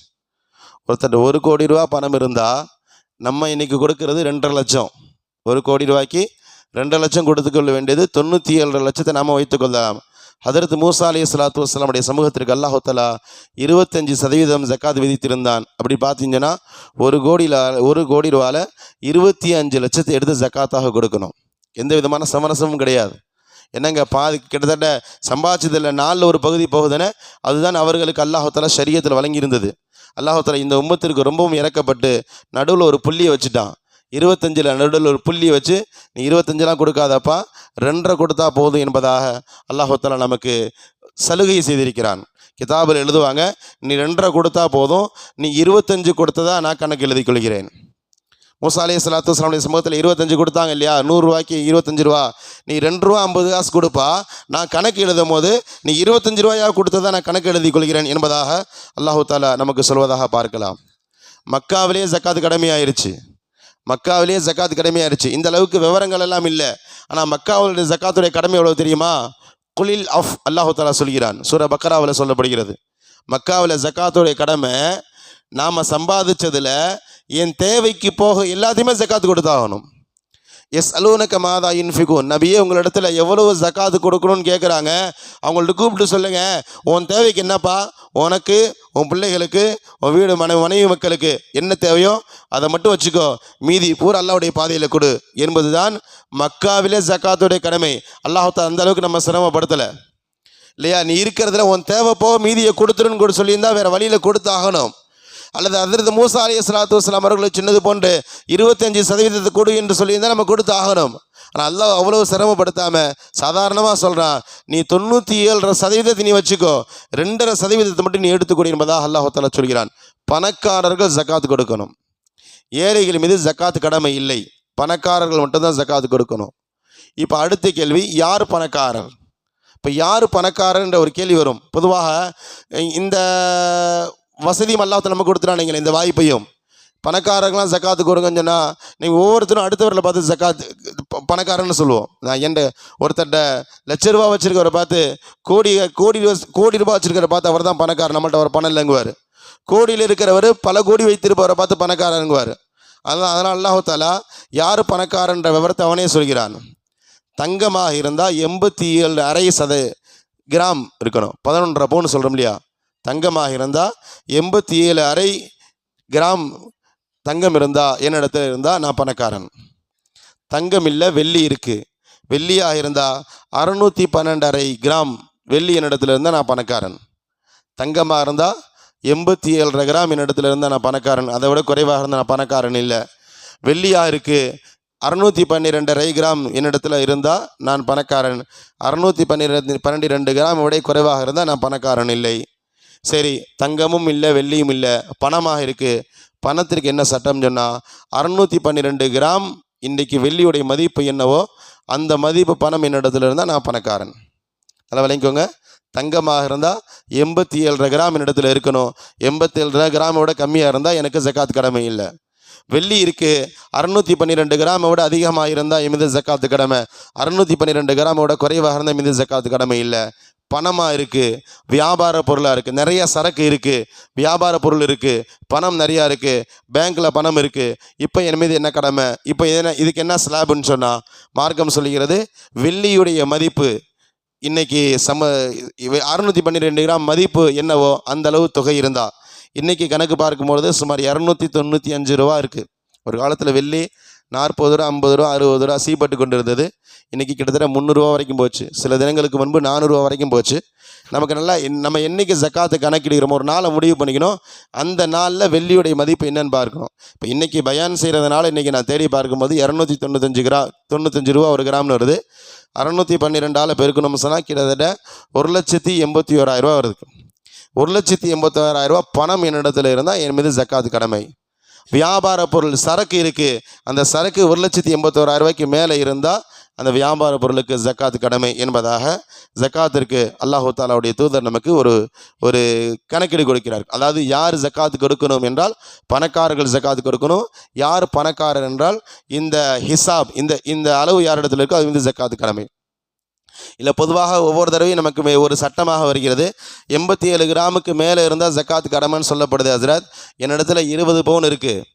ஒருத்தர் 1 கோடி ரூபா பணம் இருந்தால் நம்ம இன்னைக்கு கொடுக்கறது 2.5 லட்சம். 1 கோடி ரூபாய்க்கு 2 லட்சம் கொடுத்துக்கொள்ள வேண்டியது 97 லட்சத்தை நாம் வைத்துக்கொள்ளலாம். ஹதரத் மூசா அலைஹிஸ்ஸலாத்து வஸ்ஸலாமுடைய சமூகத்திற்கு அல்லாஹ் தஆலா 25% ஜக்காத் விதித்திருந்தான். அப்படி பார்த்தீங்கன்னா 1 கோடி ரூபாவில் 25 லட்சத்தை எடுத்து ஜக்காத்தாக கொடுக்கணும். எந்த விதமான சமரசமும் கிடையாது. என்னங்க பாதி கிட்டத்தட்ட சம்பாதிச்சதில் 4 ஒரு பகுதி போகுதுன்னு அதுதான் அவர்களுக்கு அல்லாஹ் தஆலா ஷரியத்தில் வழங்கியிருந்தது. அல்லாஹ் தஆலா இந்த உம்மத்திற்கு ரொம்பவும் இறக்கப்பட்டு நடுவில் ஒரு புள்ளியை வச்சுட்டான். 25ல் நடுவில் ஒரு புள்ளியை வச்சு நீ 25லாம் கொடுக்காதப்பா 2.5 கொடுத்தா போதும் என்பதாக அல்லாஹ் தஆலா நமக்கு சலுகை செய்திருக்கிறான். கிதாபில் எழுதுவாங்க, நீ 2.5 கொடுத்தா போதும், நீ 25 கொடுத்ததா நான் கணக்கு எழுதி கொள்கிறேன். மூசா அலைஹிஸ்ஸலாத்து வஸ்ஸலாமுடைய சமூகத்தில் 25 கொடுத்தாங்க இல்லையா? 100 ரூபாய்க்கு 25 ரூபா, நீ 2 ரூபா 50 காசு கொடுப்பா, நான் கணக்கு எழுதும் போது நீ 25 ரூபாயாக கொடுத்ததா நான் கணக்கு எழுதி கொள்கிறேன் என்பதாக அல்லாஹ் தஆலா நமக்கு சொல்வதாக பார்க்கலாம். மக்காவிலே ஜக்காத் கடமையாயிருச்சு. இந்த அளவுக்கு விவரங்கள் எல்லாம் இல்லை. ஆனால் மக்காவுடைய ஜக்காத்துடைய கடமை எவ்வளவு தெரியுமா? குலில் அஃப் அல்லாஹ் தஆலா சொல்கிறான். சூரா பக்கராவில் சொல்லப்படுகிறது. மக்காவில் ஜக்காத்துடைய கடமை நாம் சம்பாதிச்சதில் என் தேவைக்கு போக எல்லாத்தையுமே ஜக்காத்து கொடுத்தாகணும். யஸ்அலூனக மாதா யுன்ஃபிகூன், நபியே உங்களிடத்தில் எவ்வளவு ஜக்காத்து கொடுக்கணும்னு கேட்குறாங்க. அவங்கள்ட்ட கூப்பிட்டு சொல்லுங்கள், உன் தேவைக்கு என்னப்பா, உனக்கு, உன் பிள்ளைகளுக்கு, உன் வீடு மனைவி மக்களுக்கு என்ன தேவையோ அதை மட்டும் வச்சுக்கோ, மீதி பூரா அல்லாஹ்வுடைய பாதையில் கொடு என்பது தான் மக்காவிலே ஜக்காத்துடைய கடமை. அல்லாஹ் தஆலா அந்த அளவுக்கு நம்ம சிரமப்படுத்தலை இல்லையா? நீ இருக்கிறதுல உன் தேவை போக மீதியை கொடுத்துருன்னு கூட சொல்லியிருந்தா வேறு வழியில் கொடுத்து ஆகணும். அல்லது ஹதரத் மூசா அலைஹிஸ்ஸலாத்து வஸ்ஸலாம் அவர்களை சின்னது போன்று 25% கொடு என்று சொல்லியிருந்தால் நம்ம கொடுத்து ஆகணும். ஆனால் அல்லாஹ் அவ்வளோ சிரமப்படுத்தாமல் சாதாரணமாக சொல்கிறான், நீ 97% நீ வச்சுக்கோ, 2.5% மட்டும் நீ எடுத்துக்கொடு என்பதாக அல்லாஹ் தஆலா சொல்கிறான். பணக்காரர்கள் ஜக்காத் கொடுக்கணும். ஏழைகள் மீது ஜக்காத் கடமை இல்லை. பணக்காரர்கள் மட்டும்தான் ஜக்காத் கொடுக்கணும். இப்போ அடுத்த கேள்வி, யார் பணக்காரர்? இப்போ யார் பணக்காரர் என்ற ஒரு கேள்வி வரும். பொதுவாக இந்த வசதியும் அல்லாஹ் நம்ம கொடுத்துட்டான். நீங்கள் இந்த வாய்ப்பையும் பணக்காரங்களாம் ஜக்காத்து கொடுங்கன்னு சொன்னால் நீங்கள் ஒவ்வொருத்தரும் அடுத்தவரில் பார்த்து ஜக்காத் பணக்காரன்னு சொல்லுவோம். நான் என் ஒருத்தட்ட லட்ச ரூபா வச்சுருக்கவரை பார்த்து கோடி ரூபா வச்சுருக்கிற பார்த்து அவர் தான் பணக்காரர், நம்மள்ட்ட அவர் பணம் இல்லைங்குவார். கோடியில் இருக்கிறவர் பல கோடி வைத்திருப்பவரை பார்த்து பணக்காரங்குவார். அதனால் அல்லாஹ் தஆலா யார் பணக்காரன்ற விவரத்தை அவனே சொல்கிறான். தங்கமாக இருந்தால் 87.5 கிராம் இருக்கணும். 11.5 பவுன் சொல்கிறோம் இல்லையா? தங்கமாக இருந்தால் 87.5 கிராம் தங்கம் இருந்தால் என்னிடத்துல இருந்தால் நான் பணக்காரன். தங்கம் இல்லை, வெள்ளி இருக்குது. வெள்ளியாக இருந்தால் 612.5 கிராம் வெள்ளி என்னிடத்துல இருந்தால் நான் பணக்காரன். தங்கமாக இருந்தால் 87.5 கிராம் என்னிடத்துல இருந்தால் நான் பணக்காரன். அதை விட குறைவாக இருந்தால் நான் பணக்காரன் இல்லை. வெள்ளியாக இருக்குது 612.5 கிராம் என்னிடத்துல இருந்தால் நான் பணக்காரன். 612 கிராம் விட குறைவாக இருந்தால் நான் பணக்காரன் இல்லை. சரி, தங்கமும் இல்லை, வெள்ளியும் இல்லை, பணமாக இருக்குது. பணத்திற்கு என்ன சட்டம் சொன்னால் 612 கிராம் இன்றைக்கு வெள்ளியுடைய மதிப்பு என்னவோ அந்த மதிப்பு பணம் என்னிடத்துல இருந்தால் நான் பணக்காரன். நல்லா விளங்கிக்கோங்க. தங்கமாக இருந்தால் 87.5 கிராம் என்னிடத்துல இருக்கணும். 87 கிராமை விட கம்மியாக இருந்தால் எனக்கு ஜக்காத் கடமை இல்லை. வெள்ளி இருக்குது 612 கிராமை விட அதிகமாக இருந்தால் என் மீது ஜக்காத்து கடமை. 612 கிராமை விட குறைவாக இருந்தால் என் மீது ஜக்காத்து கடமை இல்லை. பணமாக இருக்குது, வியாபார பொருளாக இருக்குது, நிறையா சரக்கு இருக்குது, வியாபார பொருள் இருக்குது, பணம் நிறையா இருக்குது, பேங்க்கில் பணம் இருக்குது. இப்போ என் மீது என்ன கடமை? இப்போ இதுக்கு என்ன ஸ்லாபுன்னு சொன்னால் மார்க்கம் சொல்லுகிறது, வெள்ளியுடைய மதிப்பு இன்றைக்கி 612 கிராம் மதிப்பு என்னவோ அந்த அளவு தொகை இருந்தால் இன்றைக்கி கணக்கு பார்க்கும்பொழுது சுமார் 295 ரூபா இருக்குது. ஒரு காலத்தில் வெள்ளி 40 ரூபா, 50 ரூபா, 60 ரூபா சீப்பட்டு கொண்டு இருந்தது. இன்றைக்கி கிட்டத்தட்ட 300 ரூபா வரைக்கும் போச்சு. சில தினங்களுக்கு முன்பு 400 ரூபா வரைக்கும் போச்சு. நமக்கு நல்லா நம்ம என்றைக்கு ஜக்காத்து கணக்கிடுகிறோம் ஒரு நாளை முடிவு பண்ணிக்கணும். அந்த நாளில் வெள்ளியுடைய மதிப்பு என்னன்னு பார்க்கணும். இப்போ இன்றைக்கி பயான் செய்கிறதுனால இன்றைக்கி நான் தேடி பார்க்கும்போது 295 ரூபா ஒரு கிராம்னு வருது. 612 பெருக்கணும்னு சொன்னால் கிட்டத்தட்ட 1,81,000 வருது. 1,81,000 பணம் என்னிடத்தில் இருந்தால் என் மீது ஜக்காத்து கடமை. வியாபார பொருள் சரக்கு இருக்குது, அந்த சரக்கு 1,81,000 மேலே இருந்தால் அந்த வியாபார பொருளுக்கு ஜக்காத்து கடமை என்பதாக ஜக்காத்திற்கு அல்லாஹு தாலாவுடைய தூதர் நமக்கு ஒரு கணக்கீடு கொடுக்கிறார். அதாவது யார் ஜக்காத்து கொடுக்கணும் என்றால் பணக்காரர்கள் ஜக்காத்து கொடுக்கணும். யார் பணக்காரர் என்றால் இந்த ஹிசாப் இந்த அளவு யாரிடத்தில் இருக்கோ அது வந்து ஜக்காத்து கடமை. இல்லை பொதுவாக ஒவ்வொரு தடவையும் நமக்கு ஒரு சட்டமாக வருகிறது. 87 கிராமுக்கு மேலே இருந்தால் ஜக்காத்து கடமைன்னு சொல்லப்படுது. ஹஸ்ரத் என்னிடத்துல 20 பவுன் இருக்குது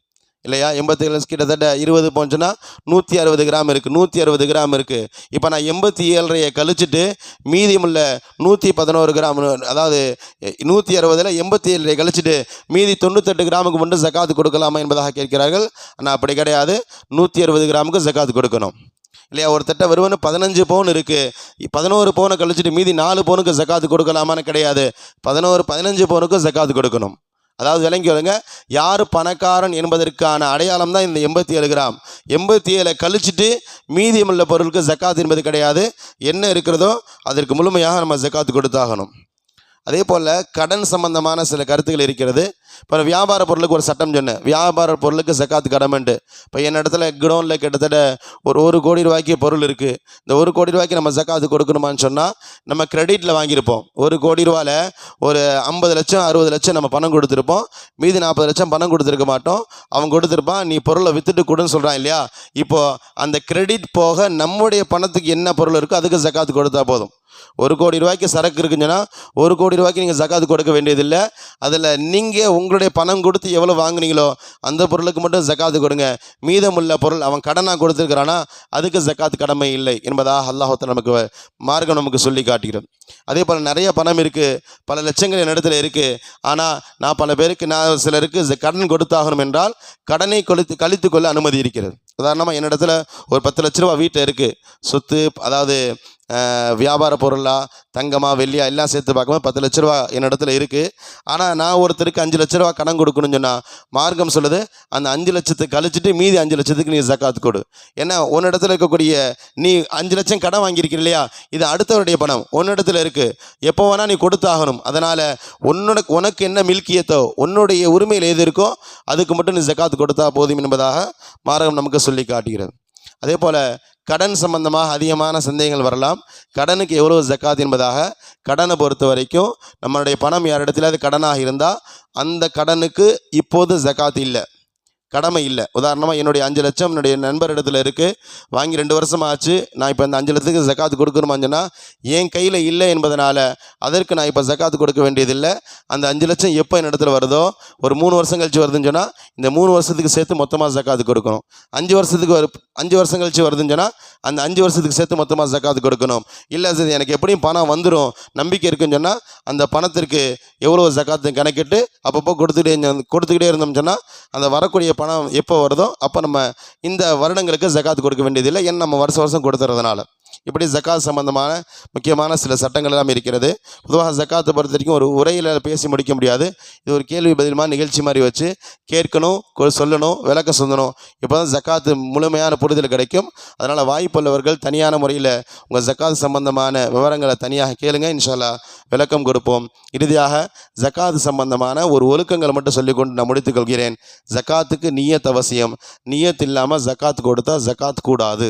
இல்லையா, 87 கிட்டத்தட்ட 20 பவுன்ஸ்னா 160 கிராம் இருக்குது, 160 கிராம் இருக்குது. இப்போ நான் 87.5 கழிச்சிட்டு மீதியுள்ள 111 கிராம், அதாவது 160ல் 87 கழிச்சிட்டு மீதி 98 கிராமுக்கு மட்டும் ஜக்காத்து கொடுக்கலாமா என்பதாக கேட்கிறார்கள். ஆனால் அப்படி கிடையாது, 160 கிராமுக்கு ஜக்காத்து கொடுக்கணும் இல்லையா. ஒரு தட்டை வெறுவனு 15 பவுன் இருக்குது, 11 பவுனை கழிச்சிட்டு மீதி 4 பவுனுக்கு ஜக்காத்து கொடுக்கலாமான்னு கிடையாது, 15 பவுனுக்கு ஜக்காத்து கொடுக்கணும். அதாவது விளங்கி வருங்க, யார் பணக்காரன் என்பதற்கான அடையாளம் தான் இந்த 87 கிராம். 87 கழிச்சிட்டு மீதியமுள்ள பொருளுக்கு ஜக்காத்து என்பது கிடையாது. என்ன இருக்கிறதோ அதற்கு முழுமையாக நம்ம ஜக்காத்து கொடுத்தாகணும். அதே போல் கடன் சம்பந்தமான சில கருத்துக்கள் இருக்கிறது. இப்போ வியாபார பொருளுக்கு ஒரு சட்டம் சொன்னேன், வியாபார பொருளுக்கு ஜக்காத்து கடமைன்ட்டு. இப்போ என் இடத்துல குடோனில் கிட்டத்தட்ட ஒரு 1 கோடி ரூபாய்க்கு பொருள் இருக்குது. இந்த 1 கோடி ரூபாய்க்கு நம்ம ஜக்காத்து கொடுக்கணுமான்னு சொன்னால் நம்ம கிரெடிட்டில் வாங்கியிருப்போம். 1 கோடி ரூபாயில் ஒரு 50 லட்சம் 60 லட்சம் நம்ம பணம் கொடுத்துருப்போம், மீதி 40 லட்சம் பணம் கொடுத்துருக்க மாட்டோம். அவன் கொடுத்துருப்பான், நீ பொருளை விற்றுட்டு கொடுன்னு சொல்கிறான் இல்லையா. இப்போது அந்த கிரெடிட் போக நம்முடைய பணத்துக்கு என்ன பொருள் இருக்கோ அதுக்கு ஜக்காத்து கொடுத்தா போதும். 1 கோடி ரூபாய்க்கு சரக்கு இருக்குன்னா 1 கோடி ரூபாய்க்கு நீங்கள் ஜக்காத்து கொடுக்க வேண்டியதில்லை. அதில் நீங்கள் உங்களுடைய பணம் கொடுத்து எவ்வளோ வாங்குனீங்களோ அந்த பொருளுக்கு மட்டும் ஜக்காத்து கொடுங்க. மீதமுள்ள பொருள் அவன் கடனாக கொடுத்துருக்கிறானா அதுக்கு ஜக்காத்து கடமை இல்லை என்பதாக அல்லாஹ் நமக்கு மார்க்கம் நமக்கு சொல்லி காட்டுகிறது. அதே போல் நிறைய பணம் இருக்குது, பல லட்சங்கள் என்னிடத்தில் இருக்குது. ஆனால் நான் பல பேருக்கு சிலருக்கு கடன் கொடுத்தாகணும் என்றால் கடனை கழித்து கொள்ள அனுமதி இருக்கிறது. உதாரணமாக என்னிடத்துல ஒரு 10 லட்ச ரூபா வீட்டில் இருக்குது, சொத்து, அதாவது வியாபார பொருளாக தங்கமா வெள்ளியா எல்லாம் சேர்த்து பார்க்கும்போது 10 லட்ச ரூபா என்னிடத்துல இருக்குது. ஆனால் நான் ஒருத்தருக்கு 5 லட்ச ரூபா கடன் கொடுக்கணும்னு சொன்னால் மார்க்கம் சொல்லுது அந்த 5 லட்சத்துக்கு கழிச்சிட்டு மீதி 5 லட்சத்துக்கு நீ ஜக்காத்து கொடு. ஏன்னா உன்னிடத்துல இருக்கக்கூடிய நீ 5 லட்சம் கடன் வாங்கியிருக்கிற இல்லையா, இது அடுத்தவருடைய பணம் உன்னிடத்துல இருக்குது, எப்போ வேணால் நீ கொடுத்தாகணும். அதனால் உனக்கு என்ன மில்கியத்தோ உன்னுடைய உரிமையில் எது இருக்கோ அதுக்கு மட்டும் நீ ஜக்காத்து கொடுத்தா போதும் என்பதாக மார்க்கம் நமக்கு சொல்லி காட்டுகிறது. அதே போல் கடன் சம்பந்தமாக அதிகமான சந்தேகங்கள் வரலாம். கடனுக்கு எவ்வளோ ஜக்காத் என்பதாக கடனை பொறுத்த வரைக்கும் நம்மளுடைய பணம் யாரிடத்துல அது கடனாக இருந்தால் அந்த கடனுக்கு இப்போது ஜக்காத் இல்லை, கடமை இல்லை. உதாரணமாக என்னுடைய 5 லட்சம் என்னுடைய நண்பர் இடத்துல இருக்குது, வாங்கி 2 வருஷம் ஆச்சு, நான் இப்போ இந்த 5 லட்சத்துக்கு ஜக்காத்து கொடுக்கணுமான்னு சொன்னால் என் கையில் இல்லை என்பதனால் அதற்கு நான் இப்போ ஜக்காத்து கொடுக்க வேண்டியதில்லை. அந்த 5 லட்சம் எப்போ என் இடத்துல வருதோ ஒரு 3 வருஷம் கழிச்சு வருதுன்னு சொன்னால் இந்த 3 வருஷத்துக்கு சேர்த்து மொத்தமாக ஜக்காத்து கொடுக்கணும். 5 வருஷம் கழிச்சு வருதுன்னு சொன்னால் அந்த 5 வருஷத்துக்கு சேர்த்து மொத்தமாக ஜக்காத்து கொடுக்கணும். இல்லை சார் எனக்கு எப்படியும் பணம் வந்துடும் நம்பிக்கை இருக்குன்னு சொன்னால் அந்த பணத்திற்கு எவ்வளோ ஜக்காத்து கணக்கிட்டு அப்பப்போ கொடுத்துக்கிட்டே இருந்தோம்னு சொன்னால் அந்த வரக்கூடிய பணம் எப்போ வருதோ அப்போ நம்ம இந்த வருடங்களுக்கு ஜக்காத்து கொடுக்க வேண்டியதில்லை. ஏன்னா நம்ம வருஷம் கொடுத்துறதுனால. இப்படி ஜக்காத் சம்பந்தமான முக்கியமான சில சட்டங்கள் எல்லாம் இருக்கிறது. பொதுவாக ஜக்காத்தை பொறுத்த வரைக்கும் ஒரு உரையில் பேசி முடிக்க முடியாது. இது ஒரு கேள்வி பதிலுமா நிகழ்ச்சி மாதிரி வச்சு கேட்கணும், சொல்லணும், விளக்கம் சொல்லணும். இப்போ தான் ஜக்காத்து முழுமையான புரிதல் கிடைக்கும். அதனால் வாய்ப்புள்ளவர்கள் தனியான முறையில் உங்கள் ஜக்காத் சம்பந்தமான விவரங்களை தனியாக கேளுங்க, இன்ஷா அல்லாஹ் விளக்கம் கொடுப்போம். இறுதியாக ஜக்காத்து சம்பந்தமான ஒரு ஒழுக்கங்களை மட்டும் சொல்லிக்கொண்டு நான் முடித்துக் கொள்கிறேன். ஜக்காத்துக்கு நியத் அவசியம். நியத் இல்லாமல் ஜக்காத்து கொடுத்தா ஜக்காத் கூடாது.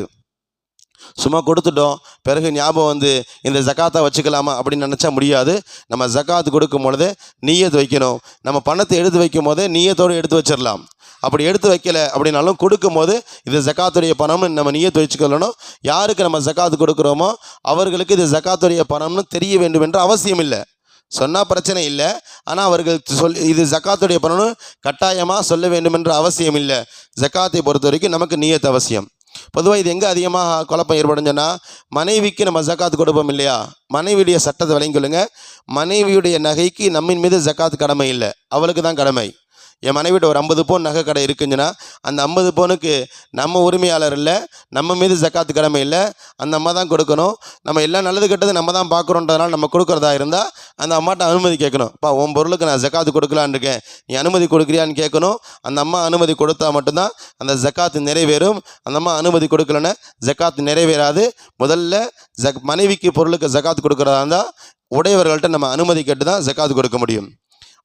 சும்மா கொடுத்துட்டோம் பிறகு ஞாபகம் வந்து இந்த ஜக்காத்தை வச்சுக்கலாமா அப்படின்னு நினச்சா முடியாது. நம்ம ஜக்காத்து கொடுக்கும் பொழுது நியத் வைக்கணும். நம்ம பணத்தை எடுத்து வைக்கும் போதே நியத்தோடு எடுத்து வச்சிடலாம். அப்படி எடுத்து வைக்கலை அப்படின்னாலும் கொடுக்கும் போது இது ஜக்காத்துடைய பணம்னு நம்ம நியத் வச்சுக்கொள்ளணும். யாருக்கு நம்ம ஜக்காத்து கொடுக்குறோமோ அவர்களுக்கு இது ஜக்காத்துடைய பணம்னு தெரிய வேண்டும் என்ற அவசியம் இல்லை. சொன்னால் பிரச்சனை இல்லை, ஆனால் அவர்கள் இது ஜக்காத்துடைய பணம்னு கட்டாயமாக சொல்ல வேண்டும் என்ற அவசியம் இல்லை. ஜக்காத்தை பொறுத்த வரைக்கும் நமக்கு நியத் அவசியம். பொதுவாக இது எங்கே அதிகமாக குழப்பம் ஏற்படுஞ்சுன்னா மனைவிக்கு நம்ம ஜக்காத்து கொடுப்போம் இல்லையா, மனைவியுடைய சட்டத்தை விளங்கிக்கொள்ளுங்க. மனைவியுடைய நகைக்கு நம்மின் மீது ஜக்காத்து கடமை இல்லை, அவளுக்கு தான் கடமை. என் மனைவிட்ட ஒரு 50 பவுன் நகை கடை இருக்குதுன்னா அந்த 50 பவுனுக்கு நம்ம உரிமையாளர் இல்லை, நம்ம மீது ஜக்காத்து கடமை இல்லை, அந்த அம்மா தான் கொடுக்கணும். நம்ம எல்லாம் நல்லது கெட்டது நம்ம தான் பார்க்குறோன்றதுனால நம்ம கொடுக்குறதா இருந்தால் அந்த அம்மாட்ட அனுமதி கேட்கணும். உன் பொருளுக்கு நான் ஜக்காத்து கொடுக்கலான்னு இருக்கேன், நீ அனுமதி கொடுக்குறியான்னு கேட்கணும். அந்த அம்மா அனுமதி கொடுத்தா மட்டும்தான் அந்த ஜக்காத்து நிறைவேறும். அந்த அம்மா அனுமதி கொடுக்கலன்னா ஜக்காத்து நிறைவேறாது. முதல்ல மனைவிக்கு பொருளுக்கு ஜக்காத்து கொடுக்குறதா இருந்தால் உடையவர்கள்ட்ட நம்ம அனுமதி கேட்டு தான் ஜக்காத்து கொடுக்க முடியும்.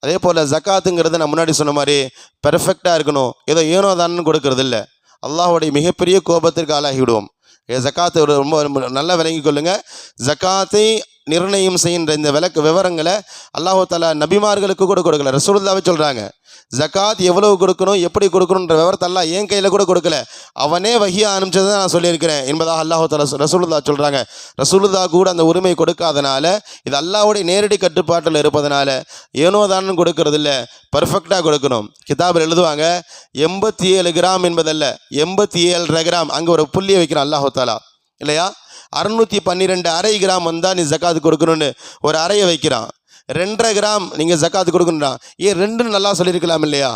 அதே போல் ஜக்காத்துங்கிறது நான் முன்னாடி சொன்ன மாதிரி பெர்ஃபெக்டாக இருக்கணும். ஏதோ ஏனோ தானு கொடுக்கறது இல்லை. அல்லாஹ்வுடைய மிகப்பெரிய கோபத்திற்கு ஆளாகி விடுவோம். ஜக்காத்தை ரொம்ப நல்லா விளங்கி கொள்ளுங்க. ஜக்காத்தை நிர்ணயம் செய்கின்ற இந்த விவரங்களை அல்லாஹ் தஆலா நபிமார்களுக்கு கூட கொடுக்கல, ரசூலுல்லாஹ்வே சொல்கிறாங்க. ஜக்காத் எவ்வளவு கொடுக்கணும், எப்படி கொடுக்கணுன்ற விவரத்தை அல்லாஹ் என் கையில் கூட கொடுக்கல, அவனே வஹியா அனுப்பிச்சதை நான் சொல்லியிருக்கிறேன் என்பதாக அல்லாஹ் தஆலா ரசூலுல்லாஹ் சொல்கிறாங்க. ரசூலுல்லாஹ் கூட அந்த உரிமை கொடுக்காதனால, இது அல்லாஹ்வுடைய நேரடி கட்டுப்பாட்டில் இருப்பதனால ஏனோ தானு கொடுக்கறது இல்லை, பர்ஃபெக்டாக கொடுக்கணும். கிதாபில் எழுதுவாங்க 87 கிராம் என்பதல்ல, 87.5 கிராம். அங்கே ஒரு புள்ளியை வைக்கிறான் அல்லாஹ் தஆலா இல்லையா. 612 அரை கிராம் வந்தால் நீ ஜக்காத்து கொடுக்கணும்னு ஒரு அறையை வைக்கிறான். 2.5 கிராம் நீங்கள் ஜக்காத்து கொடுக்கணும்னா ஏன் 2ன்னு நல்லா சொல்லியிருக்கலாம் இல்லையா?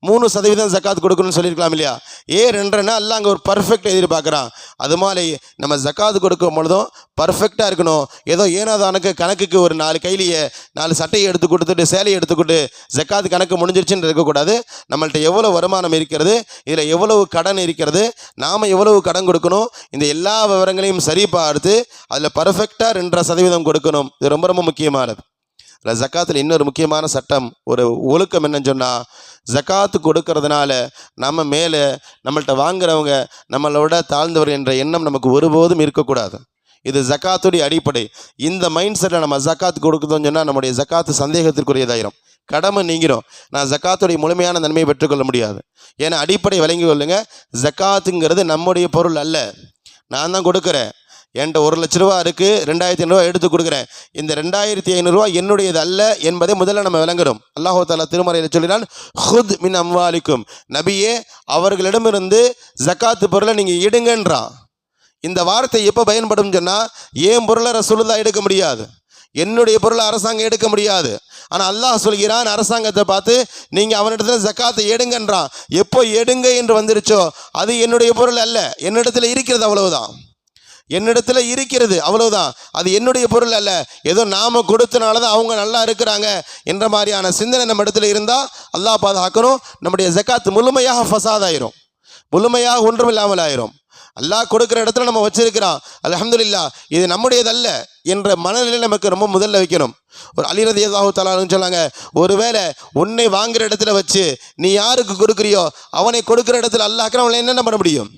3% ஜக்காத்து கொடுக்கணும்னு சொல்லியிருக்கலாம் இல்லையா? ஏன் 2.5ன்னா எல்லாம் அங்கே ஒரு பர்ஃபெக்ட் எதிர்பார்க்குறான். அது மாதிரி நம்ம ஜக்காத்து கொடுக்கும் பொழுதும் பர்ஃபெக்டாக இருக்கணும். ஏதோ ஏனாதானுக்கு கணக்குக்கு ஒரு 4 கைலியை 4 சட்டையை எடுத்து கொடுத்துட்டு சேலையை எடுத்துக்கிட்டு ஜக்காத்து கணக்கு முடிஞ்சிருச்சுன்னு இருக்கக்கூடாது. நம்மள்ட்ட எவ்வளோ வருமானம் இருக்கிறது, இதில் எவ்வளவு கடன் இருக்கிறது, நாம் எவ்வளவு கடன் கொடுக்கணும், இந்த எல்லா விவரங்களையும் சரி பார்த்து அதில் பர்ஃபெக்டாக 2.5% கொடுக்கணும். இது ரொம்ப ரொம்ப முக்கியமானது. இல்லை ஜக்காத்தில் இன்னொரு முக்கியமான சட்டம், ஒரு ஒழுக்கம் என்னன்னு சொன்னால், ஜக்காத்து கொடுக்கறதுனால நம்ம மேலே நம்மள்கிட்ட வாங்குறவங்க நம்மளோட தாழ்ந்தவர் என்ற எண்ணம் நமக்கு ஒருபோதும் இருக்கக்கூடாது. இது ஜக்காத்துடைய அடிப்படை. இந்த மைண்ட் செட்டில் நம்ம ஜக்காத்து கொடுக்குறோன்னு சொன்னால் நம்முடைய ஜக்காத்து சந்தேகத்திற்குரியதாயிரும், கடமை நீங்கிடும். நான் ஜக்காத்துடைய முழுமையான நன்மையை பெற்றுக்கொள்ள முடியாது. ஏன்னா அடிப்படை விளங்கி கொள்ளுங்க, ஜக்காத்துங்கிறது நம்முடைய பொருள் அல்ல. நான் தான் கொடுக்குறேன், என்கிட்ட 1 லட்ச ரூபா இருக்குது, 2500 எடுத்து கொடுக்குறேன். இந்த 2500 என்னுடையது அல்ல என்பதை முதல்ல நம்ம விளங்குறோம். அல்லாஹ் தஆலா திருமறையில் சொல்லினான், ஹுத் மின் அம்வாலிக்கும், நபியே அவர்களிடமிருந்து ஜக்காத்து பொருளை நீங்கள் எடுங்கன்றான். இந்த வார்த்தை எப்போ பயன்படும் சொன்னால், என் பொருளை ரசூலுல்லாஹ் எடுக்க முடியாது, என்னுடைய பொருளை அரசாங்கம் எடுக்க முடியாது. ஆனால் அல்லாஹ் சொல்கிறான் அரசாங்கத்தை பார்த்து, நீங்கள் அவனிடத்தில் ஜக்காத்தை எடுங்கன்றான். எப்போ எடுங்க என்று வந்துருச்சோ அது என்னுடைய பொருள் அல்ல, என்னிடத்தில் இருக்கிறது, அவ்வளவுதான். என்னிடத்துல இருக்கிறது, அவ்வளவுதான். அது என்னுடைய பொருள் அல்ல. ஏதோ நாம கொடுத்தனால தான் அவங்க நல்லா இருக்கிறாங்க என்ற மாதிரியான சிந்தனை நம்ம இடத்துல இருந்தால் அல்லாஹ் பாதுகாக்கணும். நம்முடைய ஜக்காத் முழுமையாக ஃபசாதாயிரும், முழுமையாக ஒன்றும் இல்லாமல் ஆயிரும். அல்லாஹ் கொடுக்குற இடத்துல நம்ம வச்சிருக்கிறோம், அல்ஹம்துலில்லாஹ், இது நம்முடையதல்ல என்ற மனநிலை நமக்கு ரொம்ப முதல்ல வைக்கணும். ஒரு அலி ரலியல்லாஹு தஆலா சொன்னாங்க, ஒருவேளை உன்னை வாங்குற இடத்துல வச்சு நீ யாருக்கு கொடுக்குறியோ அவனை கொடுக்குற இடத்துல அல்லாஹ்க்கு அவனை என்ன பண்ண முடியும்?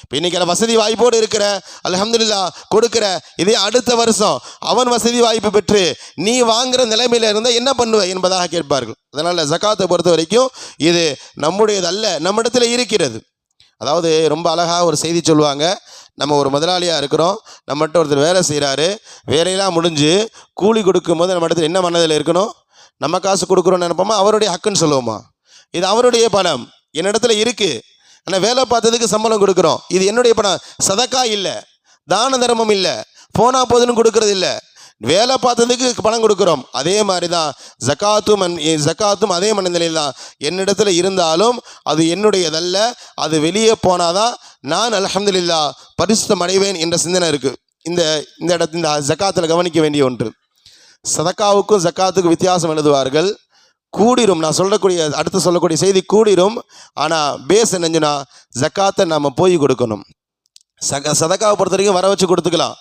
இப்போ இன்றைக்கி வசதி வாய்ப்போடு இருக்கிற, அல்ஹம்துலில்லாஹ் கொடுக்குற, இதே அடுத்த வருஷம் அவன் வசதி வாய்ப்பு பெற்று நீ வாங்குகிற நிலைமையில் இருந்தால் என்ன பண்ணுவ என்பதாக கேட்பார்கள். அதனால் ஜக்காத்தை பொறுத்த வரைக்கும் இது நம்முடையது அல்ல, நம்மிடத்தில் இருக்கிறது. அதாவது ரொம்ப அழகாக ஒரு செய்தி சொல்லுவாங்க. நம்ம ஒரு முதலாளியாக இருக்கிறோம், நம்மகிட்ட ஒருத்தர் வேலை செய்கிறாரு, வேலையெல்லாம் முடிஞ்சு கூலி கொடுக்கும் போது நம்ம இடத்துல என்ன மனதில் இருக்கணும்? நம்ம காசு கொடுக்குறோன்னு நினைப்போமா, அவருடைய ஹக்குன்னு சொல்லுவோமா? இது அவருடைய பணம், என்னிடத்துல இருக்குது, ஆனால் வேலை பார்த்ததுக்கு சம்பளம் கொடுக்குறோம், இது என்னுடைய பணம். சதக்கா இல்லை, தான தர்மம் இல்லை, போனா போதுன்னு கொடுக்கறது இல்லை, வேலை பார்த்ததுக்கு பணம் கொடுக்குறோம். அதே மாதிரி தான் ஜக்காத்தும் அதே மனநிலையில் தான். என்னிடத்துல இருந்தாலும் அது என்னுடையதல்ல, அது வெளியே போனாதான் நான் அல்ஹம்துலில்லாஹ் பரிசுத்தம் அடைவேன் என்ற சிந்தனை இருக்குது. இந்த இடத்துல இந்த ஜக்காத்தில் கவனிக்க வேண்டிய ஒன்று. சதக்காவுக்கும் ஜக்காத்துக்கும் வித்தியாசம் எழுதுவார்கள். கூடிரும், நான் அடுத்து சொல்லக்கூடிய செய்தி கூடிரும். ஆனால் பேஸ் என்னஞ்சுன்னா ஜக்காத்தை நாம் போய் கொடுக்கணும். சதக்காவை பொறுத்த வரைக்கும் வர வச்சு கொடுத்துக்கலாம்,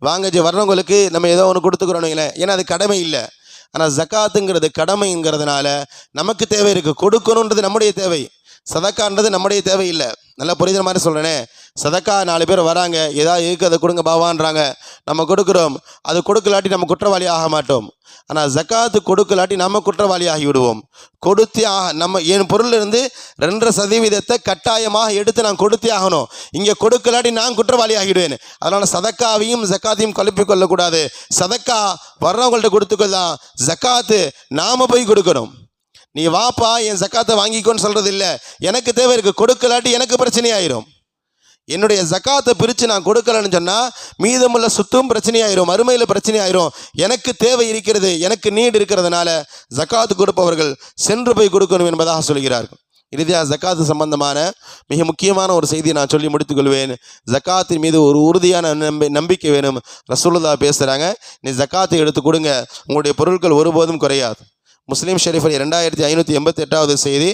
வாங்க வர்றவங்களுக்கு நம்ம ஏதோ ஒன்று கொடுத்துக்கிறோன்னு, ஏன்னா அது கடமை இல்லை. ஆனால் ஜக்காத்துங்கிறது கடமைங்கிறதுனால நமக்கு தேவை இருக்குது, கொடுக்கணுன்றது நம்முடைய தேவை, சதக்கான்றது நம்முடைய தேவை இல்லை. நல்லா புரியுற மாதிரி சொல்கிறேனே, சதக்கா 4 பேர் வராங்க, ஏதாவது இருக்குது அதை கொடுங்க பாவான்றாங்க, நம்ம கொடுக்குறோம், அது கொடுக்கலாட்டி நம்ம குற்றவாளி ஆக மாட்டோம். ஆனால் ஜக்காத்து கொடுக்கலாட்டி நம்ம குற்றவாளி ஆகி விடுவோம். கொடுத்தே நம்ம என் பொருளிலிருந்து 2% கட்டாயமாக எடுத்து நான் கொடுத்தே ஆகணும். இங்கே கொடுக்கலாட்டி நான் குற்றவாளி ஆகிடுவேன். அதனால் சதக்காவையும் ஜக்காத்தையும் குழப்பிக் கொள்ளக்கூடாது. சதக்கா வர்றவங்கள்ட்ட கொடுத்துக்கலாம், ஜக்காத்து நாம் போய் கொடுக்கணும். நீ வாப்பா என் ஜக்காத்தை வாங்கிக்கோன்னு சொல்கிறது இல்லை, எனக்கு தேவை இருக்குது, கொடுக்கலாட்டி எனக்கு பிரச்சனையாயிரும். என்னுடைய ஜக்காத்தை பிரித்து நான் கொடுக்கலன்னு சொன்னால் மீதமுள்ள சொத்தும் பிரச்சனையாயிரும், மறுமையில் பிரச்சனையாயிரும். எனக்கு தேவை இருக்கிறது, எனக்கு நீடு இருக்கிறதுனால ஜக்காத்து கொடுப்பவர்கள் சென்று போய் கொடுக்கணும் என்பதாக சொல்கிறார்கள். இறுதியாக ஜக்காத்து சம்பந்தமான மிக முக்கியமான ஒரு செய்தியை நான் சொல்லி முடித்துக்கொள்வேன். ஜக்காத்தின் மீது ஒரு உறுதியான நம்பிக்கை வேணும். ரசூலுல்லாஹ் பேசுகிறாங்க, நீ ஜக்காத்தை எடுத்து கொடுங்க, உங்களுடைய பொருட்கள் ஒருபோதும் குறையாது. முஸ்லீம் ஷெரீஃபில் 2588வது செய்தி.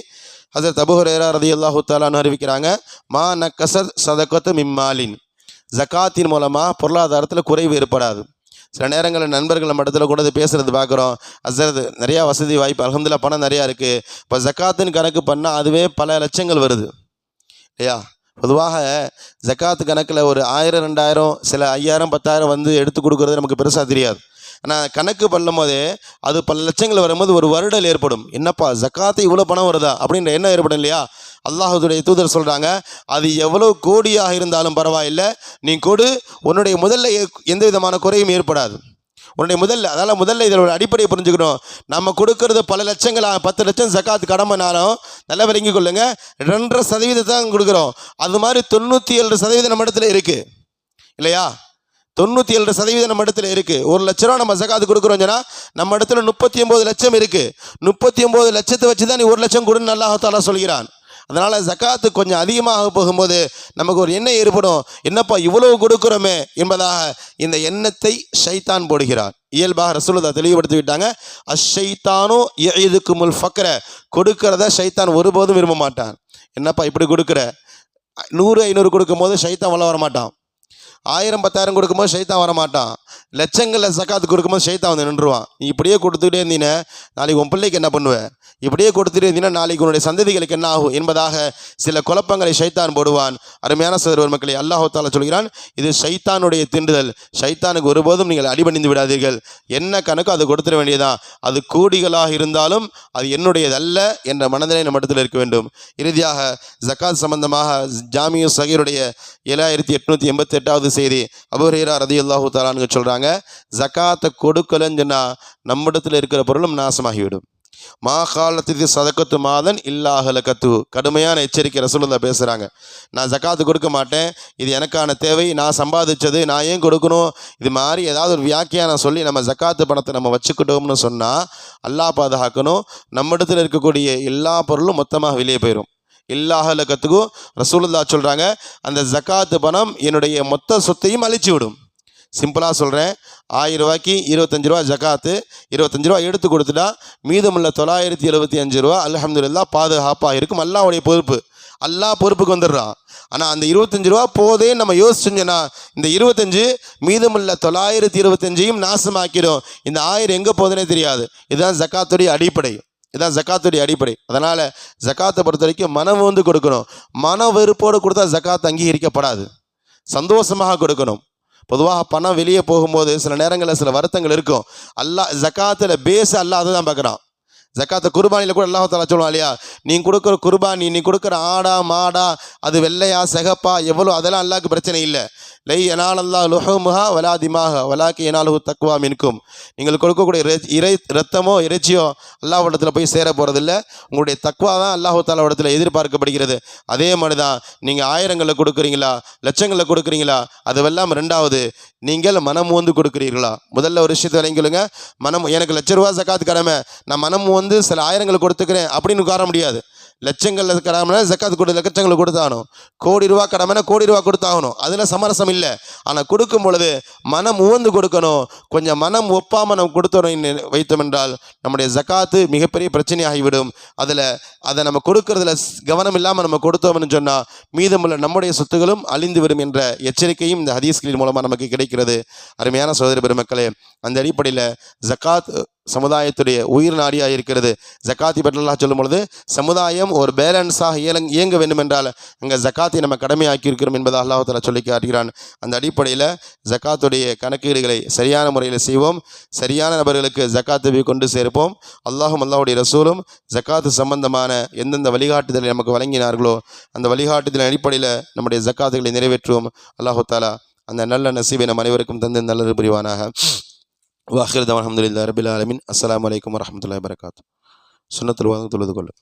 ஹஸரத் அபூ ஹுரைரா ரலியல்லாஹு தஆலா அன்ஹு அறிவிக்கிறாங்க, மா நக்கஸத் ஸதகத்து மிம்மாலின், ஜக்காத்தின் மூலமாக பொருளாதாரத்தில் குறைவு ஏற்படாது. சில நேரங்களில் நண்பர்கள் நம்ம இடத்துல கூட பேசுகிறது பார்க்குறோம், ஹஸரத் நிறையா வசதி வாய்ப்பு அல்ஹம்துலில்லாஹ் பணம் நிறையா இருக்குது, இப்போ ஜக்காத்துன்னு கணக்கு பண்ணால் அதுவே பல லட்சங்கள் வருது இல்லையா. பொதுவாக ஜக்காத்து கணக்கில் ஒரு 1000 2000 சில 5000 10,000 வந்து எடுத்து கொடுக்குறது நமக்கு பெருசாக தெரியாது. ஆனால் கணக்கு பண்ணும் போதே அது பல லட்சங்கள் வரும்போது ஒரு வருடல் ஏற்படும். என்னப்பா ஜக்காத்து இவ்வளோ பணம் வருதா அப்படின்ற எண்ணம் ஏற்படும் இல்லையா. அல்லாஹுடைய தூதர் சொல்கிறாங்க, அது எவ்வளோ கோடியாக இருந்தாலும் பரவாயில்லை, நீ கொடு, உன்னுடைய முதல்ல எந்த விதமான குறையும் ஏற்படாது. உன்னுடைய முதல்ல இதில் ஒரு அடிப்படையை புரிஞ்சுக்கணும். நம்ம கொடுக்கறது பல லட்சங்கள், 10 லட்சம் ஜக்காத்து கடமைனாலும் நல்லா விளங்கி கொள்ளுங்க, 2.5% தான் கொடுக்குறோம். அது மாதிரி 97% நம்ம இடத்துல இருக்குது இல்லையா. 97% நம்ம இடத்துல இருக்குது. 1 லட்ச ரூபா நம்ம ஜக்காத்து கொடுக்குறோம் சொன்னால் நம்ம இடத்துல 39 லட்சம் இருக்குது. 39 லட்சத்தை வச்சு தான் நீ 1 லட்சம் கொடுன்னு அல்லாஹ் தஆலா சொல்கிறான். அதனால் ஜக்காத்து கொஞ்சம் அதிகமாக போகும்போது நமக்கு ஒரு எண்ணம் ஏற்படும், என்னப்பா இவ்வளவு கொடுக்குறோமே என்பதாக. இந்த எண்ணத்தை ஷைத்தான் போடுகிறான். இயல்பாக ரசூலுல்லாஹ் தெளிவுபடுத்தி விட்டாங்க, அஷ்ஷைத்தானு யஇதுகுமுல் ஃபக்ர, கொடுக்கிறத ஷைத்தான் ஒருபோதும் விரும்ப மாட்டான். என்னப்பா இப்படி கொடுக்குற, 100 500 கொடுக்கும் போது ஷைத்தான் வர வரமாட்டான், 1000 10,000 கொடுக்கும்போது ஷைத்தான் வரமாட்டான், லட்சங்களில் ஜக்காத்து கொடுக்கும்போது ஷைத்தான் வந்து நின்றுவான். நீ இப்படியே கொடுத்துக்கிட்டே இருந்தீங்கன்னா நாளைக்கு உன் பிள்ளைக்கு என்ன பண்ணுவேன், இப்படியே கொடுத்துட்டே இருந்தீங்கன்னா நாளைக்கு உன்னுடைய சந்ததிகளுக்கு என்ன ஆகும் என்பதாக சில குழப்பங்களை ஷைத்தான் போடுவான். அருமையான சகோதர மக்களை, அல்லாஹ் தஆலா சொல்கிறான், இது ஷைத்தானுடைய திண்டுதல். ஷைத்தானுக்கு ஒருபோதும் நீங்கள் அடிபணிந்து விடாதீர்கள். என்ன கணக்கோ அதை கொடுத்துட வேண்டியதான். அது கோடிகளாக இருந்தாலும் அது என்னுடையதல்ல என்ற மனதிலே நம்ம இடத்துல இருக்க வேண்டும். இறுதியாக ஜக்காத் சம்பந்தமாக ஜாமியு சகீருடைய 7888வது செய்தி. அபூ ஹுரைரா ரலியல்லாஹு தஆலா அன்ஹு சொல்கிறாங்க, ஜக்காத்தை கொடுக்கலன்னு சொன்னால் நம்மிடத்தில் இருக்கிற பொருளும் நாசமாகிவிடும். மா காலத்து சதக்கத்து மாதன் இல்லாஹலக்கத்து, கடுமையான எச்சரிக்கை ரசூலுல்லாஹ் பேசுகிறாங்க. நான் ஜக்காத்து கொடுக்க மாட்டேன், இது எனக்கான தேவை, நான் சம்பாதிச்சது, நான் ஏன் கொடுக்கணும், இது மாதிரி ஏதாவது ஒரு வியாக்கியானம் சொல்லி நம்ம ஜக்காத்து பணத்தை நம்ம வச்சுக்கிட்டோம்னு சொன்னால் அல்லாஹ் பாதுகாக்கணும், நம்மிடத்தில் இருக்கக்கூடிய எல்லா பொருளும் மொத்தமாக வெளியே போயிடும். இல்லாஹலக்கத்துக்கும் ரசூலுல்லாஹ் சொல்கிறாங்க, அந்த ஜக்காத்து பணம் என்னுடைய மொத்த சொத்தையும் அழிச்சு விடும். சிம்பிளாக சொல்கிறேன், 1000 ரூபாய்க்கு 25 ரூபா ஜக்காத்து, 25 ரூபா எடுத்து கொடுத்துட்டா மீதமுள்ள 975 ரூபா அல்ஹம்துலில்லாஹ் பாதுகாப்பாக இருக்கும். அல்லாஹ்வுடைய பொறுப்பு, அல்லாஹ் பொறுப்புக்கு வந்துடுறான். ஆனால் அந்த 25 ரூபா போதே நம்ம யோசிச்சோன்னா இந்த 25 மீதமுள்ள 925ஐயும் நாசமாக்கிடும். இந்த 1000 எங்கே போகுதுன்னே தெரியாது. இதுதான் ஜக்காத்துடைய அடிப்படை, இதுதான் ஜக்காத்துடைய அடிப்படை. அதனால் ஜக்காத்தை பொறுத்த வரைக்கும் மனம் வந்து கொடுக்கணும். மன வெறுப்போடு கொடுத்தா ஜக்காத் அங்கீகரிக்கப்படாது. சந்தோஷமாக கொடுக்கணும். பொதுவாக பணம் வெளியே போகும்போது சில நேரங்களில் சில வருத்தங்கள் இருக்கும். அல்லாஹ் ஜக்காத்தில் பேச அல்லாஹ் அதை தான் பார்க்குறான். ஜக்காத்தை குர்பானியில் கூட அல்லாஹ் தஆலா சொல்லுவான் இல்லையா, நீ கொடுக்குற குர்பானி, நீ கொடுக்குற ஆடா மாடா, அது வெள்ளையா செகப்பா எவ்வளோ, அதெல்லாம் அல்லாஹ்க்கு பிரச்சனை இல்லை. லை யனாலல்லாஹு லுஹூமுஹா வலா திமாஹா வலாக்கி யனாலுஹு தக்வா மின்கும். நீங்கள் கொடுக்கக்கூடிய ரத்தமோ இறைச்சியோ அல்லாஹ்விடத்தில் போய் சேர போகிறதில்ல, உங்களுடைய தக்வா தான் அல்லாஹ் தஆலாவிடத்தில் எதிர்பார்க்கப்படுகிறது. அதே மாதிரி தான் நீங்கள் 1000ங்களில் கொடுக்குறீங்களா, லட்சங்களில் கொடுக்குறீங்களா, அதுவெல்லாம் ரெண்டாவது, நீங்கள் மனம் வந்து கொடுக்குறீர்களா. முதல்ல ஒரு விஷயத்தை விளங்கிக்கொள்ளுங்க, மனம், எனக்கு 1,00,000 ரூபா ஜக்காத் கடமை, நான் மனம் வந்து சில 1000ங்களை கொடுத்துக்கிறேன் அப்படின்னு உட்கார முடியாது. லட்சங்களில் கடமைனா ஜக்காத் கொடு, லட்சங்களை கொடுத்தாகணும். கோடி ரூபா கடமைனா கோடி ரூபா கொடுத்தாகணும். அதில் சமரசம் இல்லை. ஆனால் கொடுக்கும் பொழுது மனம் உவந்து கொடுக்கணும். கொஞ்சம் மனம் ஒப்பாமல் நம்ம கொடுத்தோம் வைத்தோம் என்றால் நம்முடைய ஜக்காத்து மிகப்பெரிய பிரச்சனையாகிவிடும். அதை நம்ம கொடுக்கறதுல கவனம் இல்லாமல் நம்ம கொடுத்தோம்னு சொன்னால் மீதமுள்ள நம்முடைய சொத்துகளும் அழிந்து விடும் என்ற எச்சரிக்கையும் இந்த ஹதீஸ்களின் மூலமாக நமக்கு கிடைக்கிறது. அருமையான சகோதர பெருமக்களே, அந்த அடிப்படையில் ஜக்காத் சமுதாயத்துடைய உயிர் நாடியாக இருக்கிறது. ஜக்காத்தி பற்றி அல்லாஹ் சொல்லும் பொழுது சமுதாயம் ஒரு பேலன்ஸாக இயங்க வேண்டும் என்றால் அங்கே ஜக்காத்தை நம்ம கடமையாக்கி இருக்கிறோம் என்பதை அல்லாஹ் தஆலா சொல்லி காட்டுகிறான். அந்த அடிப்படையில் ஜக்காத்துடைய கணக்கீடுகளை சரியான முறையில் செய்வோம். சரியான நபர்களுக்கு ஜக்காத்தை கொண்டு சேர்ப்போம். அல்லாஹும் அல்லாஹுடைய ரசூலும் ஜக்காத்து சம்பந்தமான எந்தெந்த வழிகாட்டுதலை நமக்கு வழங்கினார்களோ அந்த வழிகாட்டுதலின் அடிப்படையில் நம்முடைய ஜக்காத்துகளை நிறைவேற்றுவோம். அல்லாஹ் தஆலா அந்த நல்ல நசீபை நம் அனைவருக்கும் தந்து நல்லது புரிவானாக. வாஹிர் தவான் அல்ஹம்துலில்லாஹி ரப்பில் ஆலமீன். அஸ்ஸலாமு அலைக்கும் வரஹ்மத்துல்லாஹி வபரகாத்துஹு. சுன்னத்துல் வாதம் தொழுது கொள்ளுங்கள்.